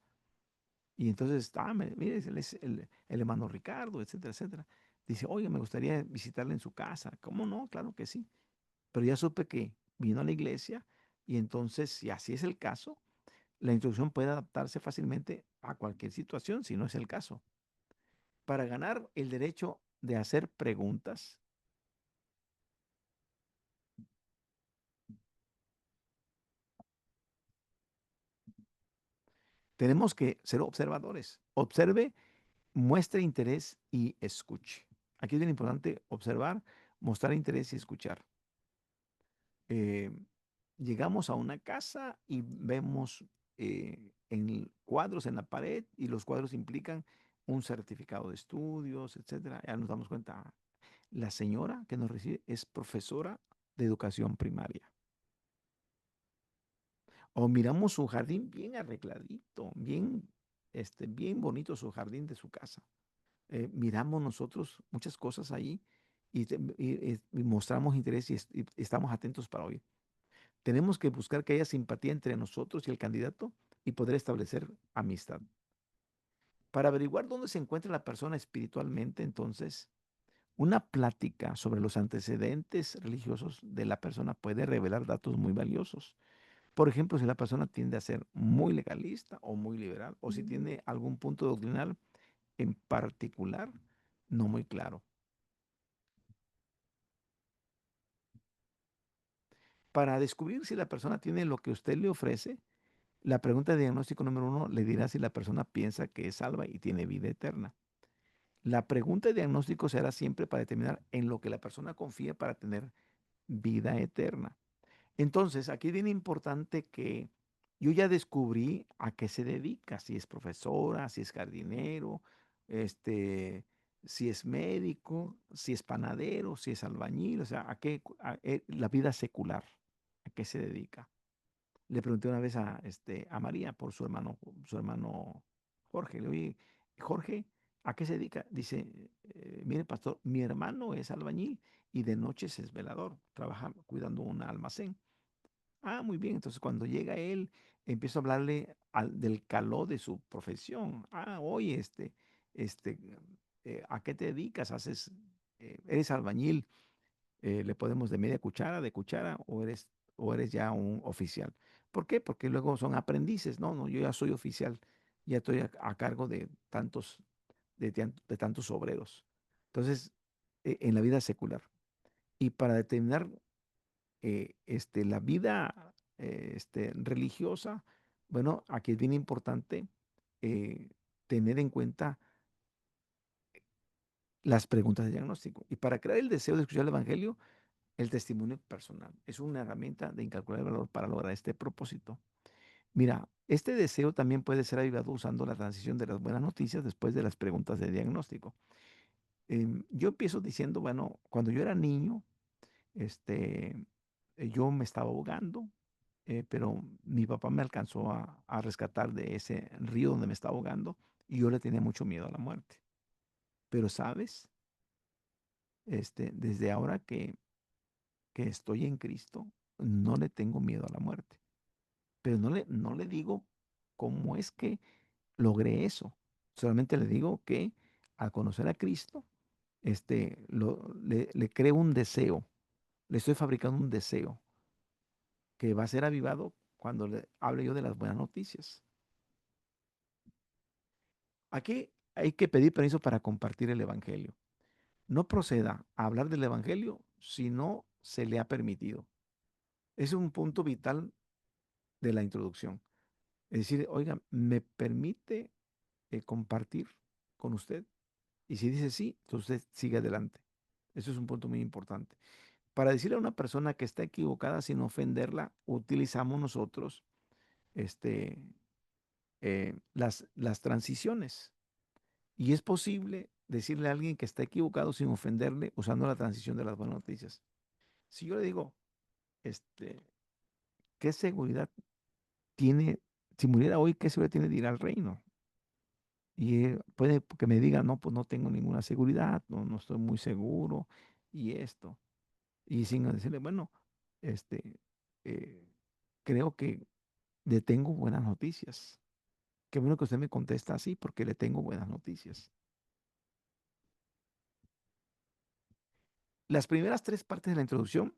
Y entonces, mire, él es el hermano Ricardo, etcétera, etcétera. Dice, oye, me gustaría visitarle en su casa. ¿Cómo no? Claro que sí. Pero ya supe que vino a la iglesia y entonces, si así es el caso, la introducción puede adaptarse fácilmente a cualquier situación, si no es el caso. Para ganar el derecho de hacer preguntas, tenemos que ser observadores. Observe, muestre interés y escuche. Aquí es bien importante observar, mostrar interés y escuchar. Eh, Llegamos a una casa y vemos en cuadros en la pared y los cuadros implican un certificado de estudios, etcétera. Ya nos damos cuenta, la señora que nos recibe es profesora de educación primaria. O miramos su jardín bien arregladito, bien bonito su jardín de su casa. Miramos nosotros muchas cosas ahí y mostramos interés y estamos atentos para oír. Tenemos que buscar que haya simpatía entre nosotros y el candidato y poder establecer amistad. Para averiguar dónde se encuentra la persona espiritualmente, entonces, una plática sobre los antecedentes religiosos de la persona puede revelar datos muy valiosos. Por ejemplo, si la persona tiende a ser muy legalista o muy liberal, o si tiene algún punto doctrinal en particular no muy claro. Para descubrir si la persona tiene lo que usted le ofrece, la pregunta de diagnóstico número uno le dirá si la persona piensa que es salva y tiene vida eterna. La pregunta de diagnóstico será siempre para determinar en lo que la persona confía para tener vida eterna. Entonces, aquí es bien importante que yo ya descubrí a qué se dedica, si es profesora, si es jardinero, este, si es médico, si es panadero, si es albañil, o sea, la vida secular, a qué se dedica. Le pregunté una vez a María por su hermano Jorge. Le dije, oye, Jorge, ¿a qué se dedica? Dice, mire, pastor, mi hermano es albañil y de noche es velador, trabaja cuidando un almacén. Ah, muy bien. Entonces, cuando llega él, empiezo a hablarle del calor de su profesión. Ah, oye, este, ¿a qué te dedicas? ¿Eres albañil? Le podemos de media cuchara, de cuchara, o eres ya un oficial. ¿Por qué? Porque luego son aprendices. No, no, yo ya soy oficial, ya estoy a cargo de tantos obreros. Entonces, en la vida secular. Y para determinar la vida religiosa, bueno, aquí es bien importante eh, tener en cuenta las preguntas de diagnóstico. Y para crear el deseo de escuchar el Evangelio, el testimonio personal es una herramienta de incalculable valor para lograr este propósito. Mira, este deseo también puede ser ayudado usando la transición de las buenas noticias después de las preguntas de diagnóstico. Yo empiezo diciendo, bueno, cuando yo era niño, este, yo me estaba ahogando, pero mi papá me alcanzó a rescatar de ese río donde me estaba ahogando y yo le tenía mucho miedo a la muerte. Pero, ¿sabes? Desde ahora que estoy en Cristo, no le tengo miedo a la muerte. Pero no le digo cómo es que logré eso. Solamente le digo que al conocer a Cristo, le creo un deseo, le estoy fabricando un deseo que va a ser avivado cuando le hable yo de las buenas noticias. Aquí hay que pedir permiso para compartir el Evangelio. No proceda a hablar del Evangelio si no se le ha permitido. Es un punto vital de la introducción. Es decir, oiga, ¿me permite compartir con usted? Y si dice sí, entonces usted sigue adelante. Eso es un punto muy importante. Para decirle a una persona que está equivocada sin ofenderla, utilizamos nosotros este, las transiciones. Y es posible decirle a alguien que está equivocado sin ofenderle usando la transición de las buenas noticias. Si yo le digo, este, ¿qué seguridad tiene, si muriera hoy, ¿qué seguridad tiene de ir al reino? Y puede que me diga, no, pues no tengo ninguna seguridad, no, no estoy muy seguro, y esto. Y sin decirle, bueno, este, eh, creo que le tengo buenas noticias. Qué bueno que usted me contesta así, porque le tengo buenas noticias. Las primeras tres partes de la introducción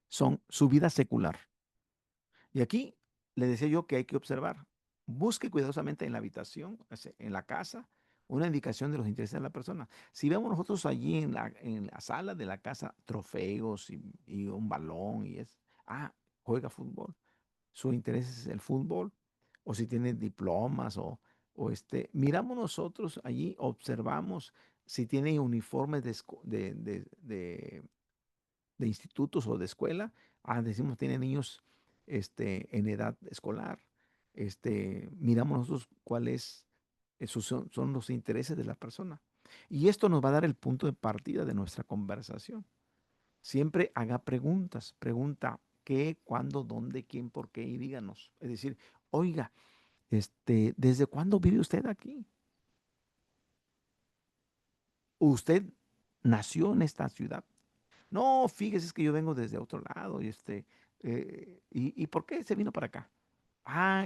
son su vida secular. Y aquí le decía yo que hay que observar. Busque cuidadosamente en la habitación, o sea, en la casa, una indicación de los intereses de la persona. Si vemos nosotros allí en la sala de la casa trofeos y un balón y es, juega fútbol. Su interés es el fútbol, o si tiene diplomas, miramos nosotros allí, observamos si tiene uniformes de institutos o de escuela. Decimos, tiene niños en edad escolar. Miramos nosotros cuáles son los intereses de la persona. Y esto nos va a dar el punto de partida de nuestra conversación. Siempre haga preguntas. Pregunta qué, cuándo, dónde, quién, por qué y díganos. Es decir, oiga, ¿desde cuándo vive usted aquí? ¿Usted nació en esta ciudad? No, fíjese, es que yo vengo desde otro lado ¿y por qué se vino para acá?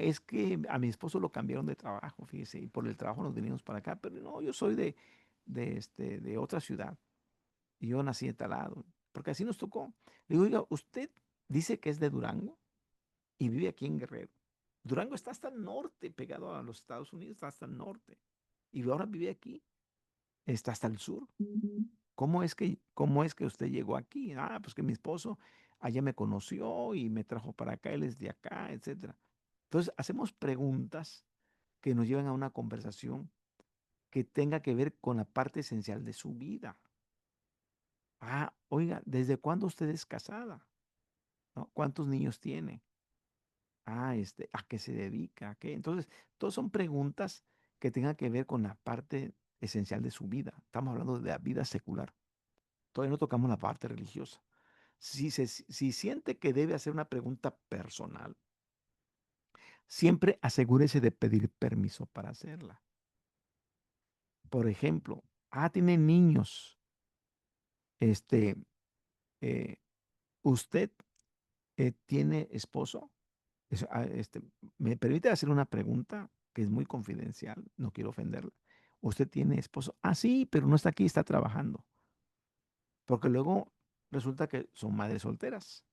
Es que a mi esposo lo cambiaron de trabajo, fíjese, y por el trabajo nos vinimos para acá, pero no, yo soy de otra ciudad y yo nací de tal lado, porque así nos tocó. Le digo, oiga, usted dice que es de Durango y vive aquí en Guerrero. Durango está hasta el norte, pegado a los Estados Unidos, está hasta el norte. Y ahora vive aquí, está hasta el sur. ¿Cómo es que usted llegó aquí? Pues que mi esposo allá me conoció y me trajo para acá, él es de acá, etcétera. Entonces, hacemos preguntas que nos llevan a una conversación que tenga que ver con la parte esencial de su vida. Oiga, ¿desde cuándo usted es casada? ¿No? ¿Cuántos niños tiene? ¿A qué se dedica? ¿A qué? Entonces, todas son preguntas que tengan que ver con la parte esencial de su vida. Estamos hablando de la vida secular. Todavía no tocamos la parte religiosa. Si siente que debe hacer una pregunta personal, siempre asegúrese de pedir permiso para hacerla. Por ejemplo, tiene niños. Este, eh, ¿Usted tiene esposo? Eso, ¿Me permite hacer una pregunta que es muy confidencial? No quiero ofenderla. ¿Usted tiene esposo? Sí, pero no está aquí, está trabajando. Porque luego resulta que son madres solteras.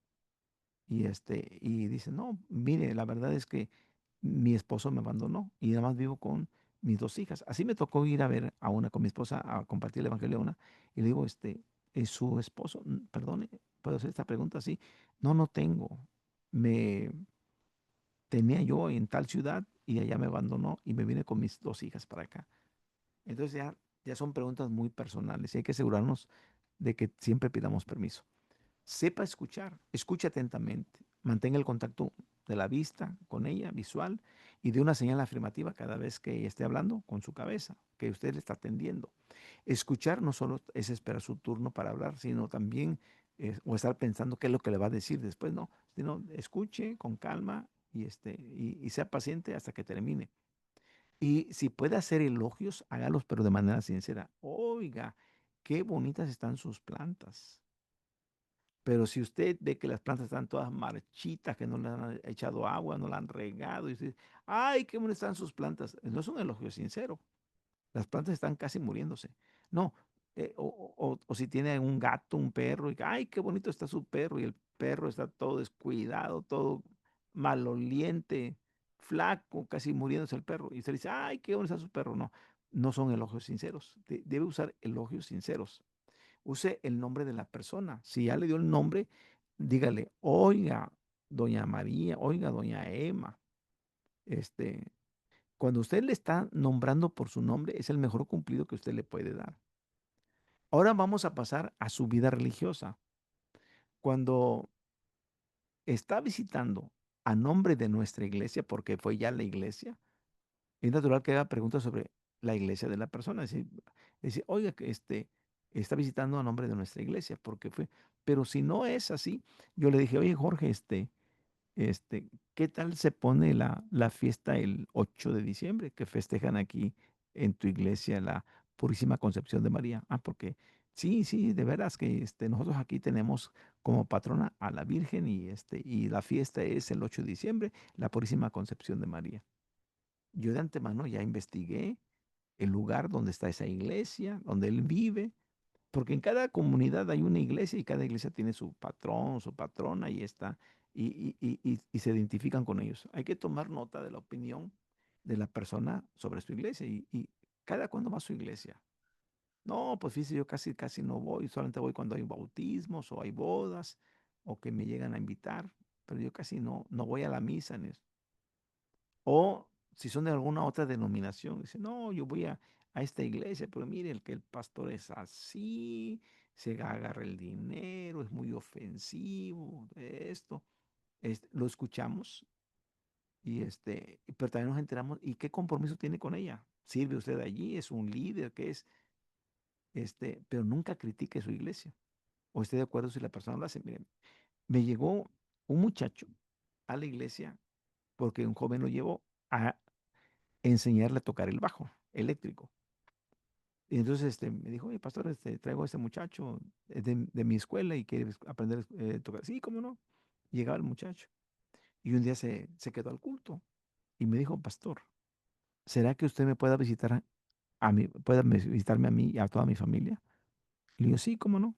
Y dice, no, mire, la verdad es que mi esposo me abandonó y nada más vivo con mis dos hijas. Así me tocó ir a ver a una con mi esposa a compartir el evangelio a una y le digo, ¿es su esposo? Perdone, ¿puedo hacer esta pregunta? Sí. No, no tengo. Me tenía yo en tal ciudad y allá me abandonó y me vine con mis dos hijas para acá. Entonces ya son preguntas muy personales y hay que asegurarnos de que siempre pidamos permiso. Sepa escuchar, escuche atentamente, mantenga el contacto de la vista con ella, visual, y dé una señal afirmativa cada vez que ella esté hablando con su cabeza, que usted le está atendiendo. Escuchar no solo es esperar su turno para hablar, sino también o estar pensando qué es lo que le va a decir después, no, sino escuche con calma y sea paciente hasta que termine. Y si puede hacer elogios, hágalos, pero de manera sincera. Oiga, qué bonitas están sus plantas. Pero si usted ve que las plantas están todas marchitas, que no le han echado agua, no la han regado, y usted, ay, qué bonitas están sus plantas, no es un elogio sincero. Las plantas están casi muriéndose. No, o si tiene un gato, un perro, y ay, qué bonito está su perro, y el perro está todo descuidado, todo maloliente, flaco, casi muriéndose el perro. Y usted dice, ay, qué bonito está su perro. No, no son elogios sinceros. Debe usar elogios sinceros. Use el nombre de la persona. Si ya le dio el nombre, dígale, oiga, doña María, oiga, doña Emma. Este, Cuando usted le está nombrando por su nombre, es el mejor cumplido que usted le puede dar. Ahora vamos a pasar a su vida religiosa. Cuando está visitando a nombre de nuestra iglesia, porque fue ya la iglesia, es natural que haga preguntas sobre la iglesia de la persona. Decir, oiga, que está visitando a nombre de nuestra iglesia, porque fue. Pero si no es así, yo le dije, oye, Jorge, ¿Qué tal se pone la fiesta el 8 de diciembre, que festejan aquí en tu iglesia la Purísima Concepción de María? Ah, porque sí, sí, de veras que nosotros aquí tenemos como patrona a la Virgen y la fiesta es el 8 de diciembre, la Purísima Concepción de María. Yo de antemano ya investigué el lugar donde está esa iglesia, donde él vive, porque en cada comunidad hay una iglesia y cada iglesia tiene su patrón, su patrona y está, y se identifican con ellos. Hay que tomar nota de la opinión de la persona sobre su iglesia y cada cuando va a su iglesia. No, pues fíjese, yo casi no voy, solamente voy cuando hay bautismos o hay bodas o que me llegan a invitar, pero yo casi no voy a la misa ni eso. O si son de alguna otra denominación, dicen, no, yo voy a esta iglesia, pero mire, el que el pastor es así, se agarra el dinero, es muy ofensivo, esto. Lo escuchamos pero también nos enteramos, ¿y qué compromiso tiene con ella? ¿Sirve usted allí? ¿Es un líder? ¿Qué es? Pero nunca critique su iglesia. O esté de acuerdo si la persona lo hace. Miren, me llegó un muchacho a la iglesia porque un joven lo llevó a enseñarle a tocar el bajo eléctrico. Y entonces me dijo, oye, pastor, traigo a este muchacho de mi escuela y quiere aprender a tocar. Sí, cómo no. Llegaba el muchacho. Y un día se quedó al culto y me dijo, pastor, ¿será que usted me pueda visitar a mí, visitarme a mí y a toda mi familia? Le digo, sí, cómo no.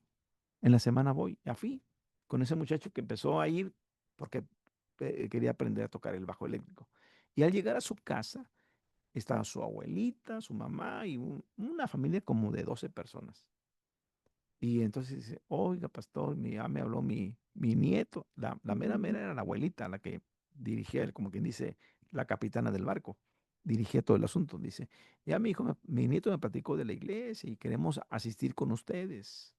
En la semana voy. Ya fui con ese muchacho que empezó a ir porque quería aprender a tocar el bajo eléctrico. Y al llegar a su casa, estaba su abuelita, su mamá y una familia como de 12 personas. Y entonces dice, oiga, pastor, ya me habló mi nieto, la mera mera era la abuelita, la que dirigía, como quien dice, la capitana del barco, dirigía todo el asunto. Dice, ya mi hijo, mi nieto me platicó de la iglesia y queremos asistir con ustedes.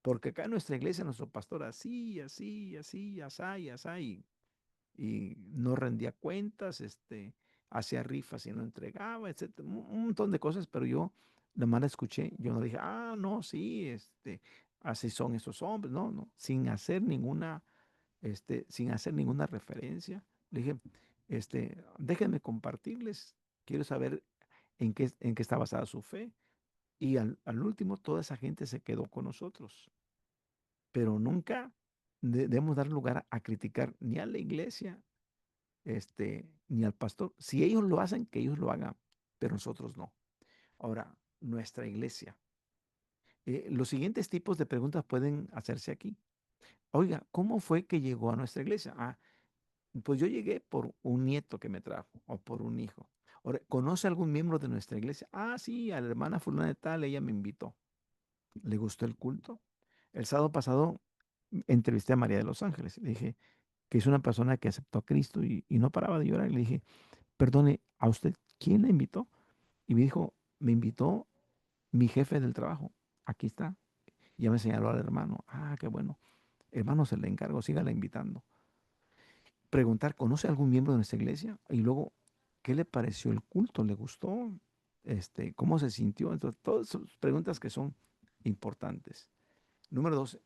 Porque acá en nuestra iglesia, nuestro pastor así, así, así, así, así, y no rendía cuentas, hacía rifas y no entregaba, etcétera, un montón de cosas, pero yo nada más la escuché, yo no dije, ah, no, sí, así son estos hombres, no, no, sin hacer ninguna referencia, le dije, déjenme compartirles, quiero saber en qué está basada su fe, y al último toda esa gente se quedó con nosotros, pero nunca debemos dar lugar a criticar ni a la iglesia ni al pastor. Si ellos lo hacen, que ellos lo hagan, pero nosotros no. Ahora, nuestra iglesia. Los siguientes tipos de preguntas pueden hacerse aquí. Oiga, ¿cómo fue que llegó a nuestra iglesia? Ah, pues yo llegué por un nieto que me trajo o por un hijo. Ahora, ¿conoce algún miembro de nuestra iglesia? Ah, sí, a la hermana fulana de tal, ella me invitó. ¿Le gustó el culto? El sábado pasado entrevisté a María de los Ángeles. Le dije que es una persona que aceptó a Cristo y no paraba de llorar. Le dije, perdone, ¿a usted quién la invitó? Y me dijo, me invitó mi jefe del trabajo. Aquí está. Ya me señaló al hermano. Ah, qué bueno. Hermano, se le encargo, sígala invitando. Preguntar, ¿conoce algún miembro de nuestra iglesia? Y luego, ¿qué le pareció el culto? ¿Le gustó? ¿Cómo se sintió? Entonces, todas esas preguntas que son importantes. Número 12,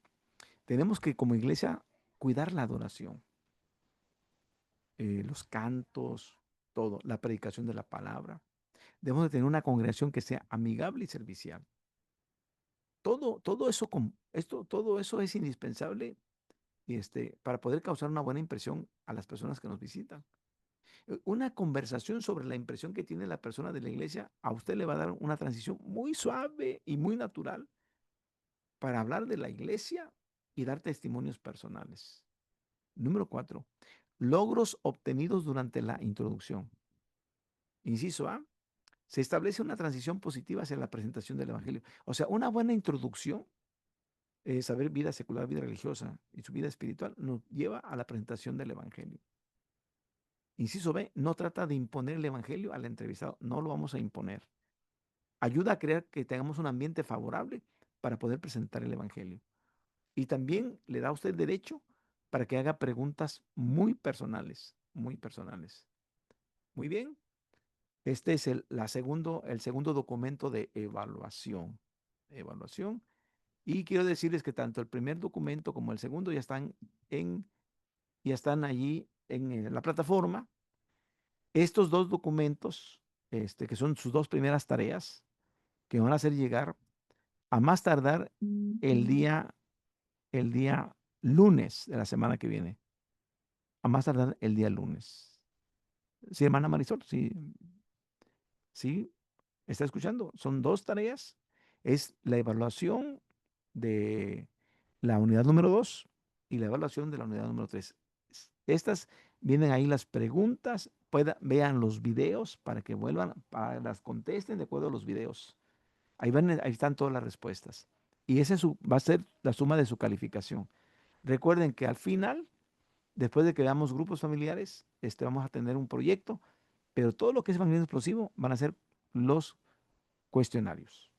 tenemos que como iglesia cuidar la adoración, los cantos, todo, la predicación de la palabra. Debemos de tener una congregación que sea amigable y servicial. Todo eso, todo eso es indispensable para poder causar una buena impresión a las personas que nos visitan. Una conversación sobre la impresión que tiene la persona de la iglesia a usted le va a dar una transición muy suave y muy natural para hablar de la iglesia y dar testimonios personales. Número 4, logros obtenidos durante la introducción. Inciso A, se establece una transición positiva hacia la presentación del Evangelio. O sea, una buena introducción, saber vida secular, vida religiosa y su vida espiritual, nos lleva a la presentación del Evangelio. Inciso B, no trata de imponer el Evangelio al entrevistado, no lo vamos a imponer. Ayuda a crear que tengamos un ambiente favorable para poder presentar el Evangelio. Y también le da a usted derecho para que haga preguntas muy personales, muy personales. Muy bien, este es el segundo documento de evaluación. Evaluación. Y quiero decirles que tanto el primer documento como el segundo ya están en y están allí en la plataforma. Estos dos documentos, que son sus dos primeras tareas, que van a hacer llegar a más tardar el día lunes de la semana que viene. A más tardar el día lunes. Sí, hermana Marisol, sí, sí, está escuchando. Son dos tareas. Es la evaluación de la unidad número 2 y la evaluación de la unidad número 3. Estas vienen ahí las preguntas. Vean los videos para que vuelvan, para las contesten de acuerdo a los videos. Ahí están todas las respuestas. Y ese va a ser la suma de su calificación. Recuerden que al final, después de que veamos grupos familiares, vamos a tener un proyecto, pero todo lo que es evangelismo explosivo van a ser los cuestionarios.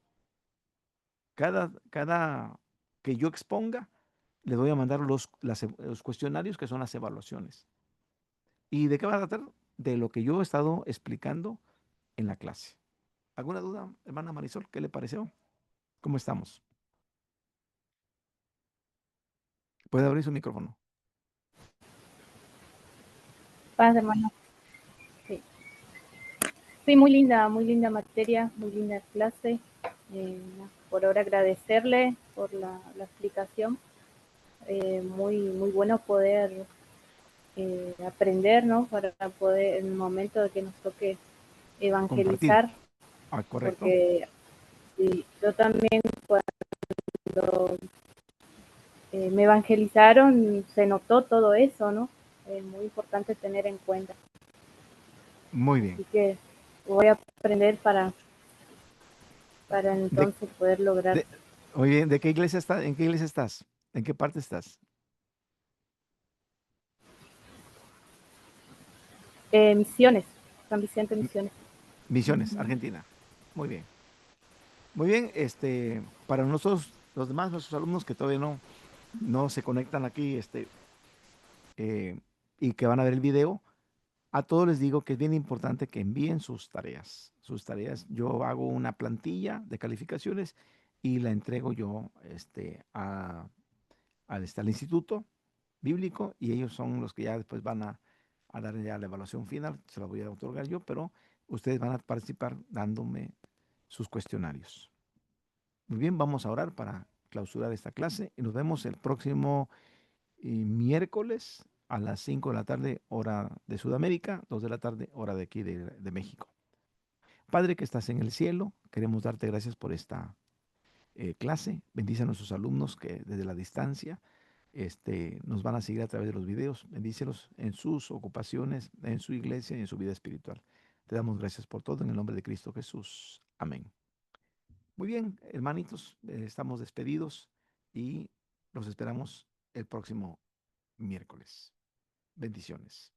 Cada que yo exponga, le voy a mandar los cuestionarios que son las evaluaciones. ¿Y de qué va a tratar? De lo que yo he estado explicando en la clase. ¿Alguna duda, hermana Marisol? ¿Qué le pareció? ¿Cómo estamos? Puede abrir su micrófono. Paz, hermano. Sí. Sí, muy linda materia, muy linda clase. Por ahora agradecerle por la explicación. Muy bueno poder aprender, ¿no? Para poder, en el momento de que nos toque Compartir. evangelizar, Ah, correcto. porque sí, yo también cuando me evangelizaron se notó todo eso, ¿no? Es muy importante tener en cuenta. Muy bien. Así que voy a aprender para De, entonces poder lograr de, oye, ¿de qué iglesia estás? ¿En qué iglesia estás? ¿En qué parte estás? misiones, San Vicente Misiones. Misiones, Argentina. Muy bien. Muy bien, para nosotros, los demás, nuestros alumnos que todavía no se conectan aquí, eh, y que van a ver el video, a todos les digo que es bien importante que envíen sus tareas. Sus tareas, yo hago una plantilla de calificaciones y la entrego yo, al instituto bíblico, y ellos son los que ya después van a dar ya la evaluación final. Se la voy a otorgar yo, pero ustedes van a participar dándome sus cuestionarios. Muy bien, vamos a orar para clausurar esta clase y nos vemos el próximo miércoles a las 5 de la tarde, hora de Sudamérica, 2 de la tarde, hora de aquí de México. Padre que estás en el cielo, queremos darte gracias por esta clase. Bendice a nuestros alumnos que desde la distancia nos van a seguir a través de los videos. Bendícelos en sus ocupaciones, en su iglesia y en su vida espiritual. Te damos gracias por todo en el nombre de Cristo Jesús. Amén. Muy bien, hermanitos, estamos despedidos y los esperamos el próximo miércoles. Bendiciones.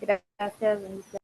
Gracias, bendiciones.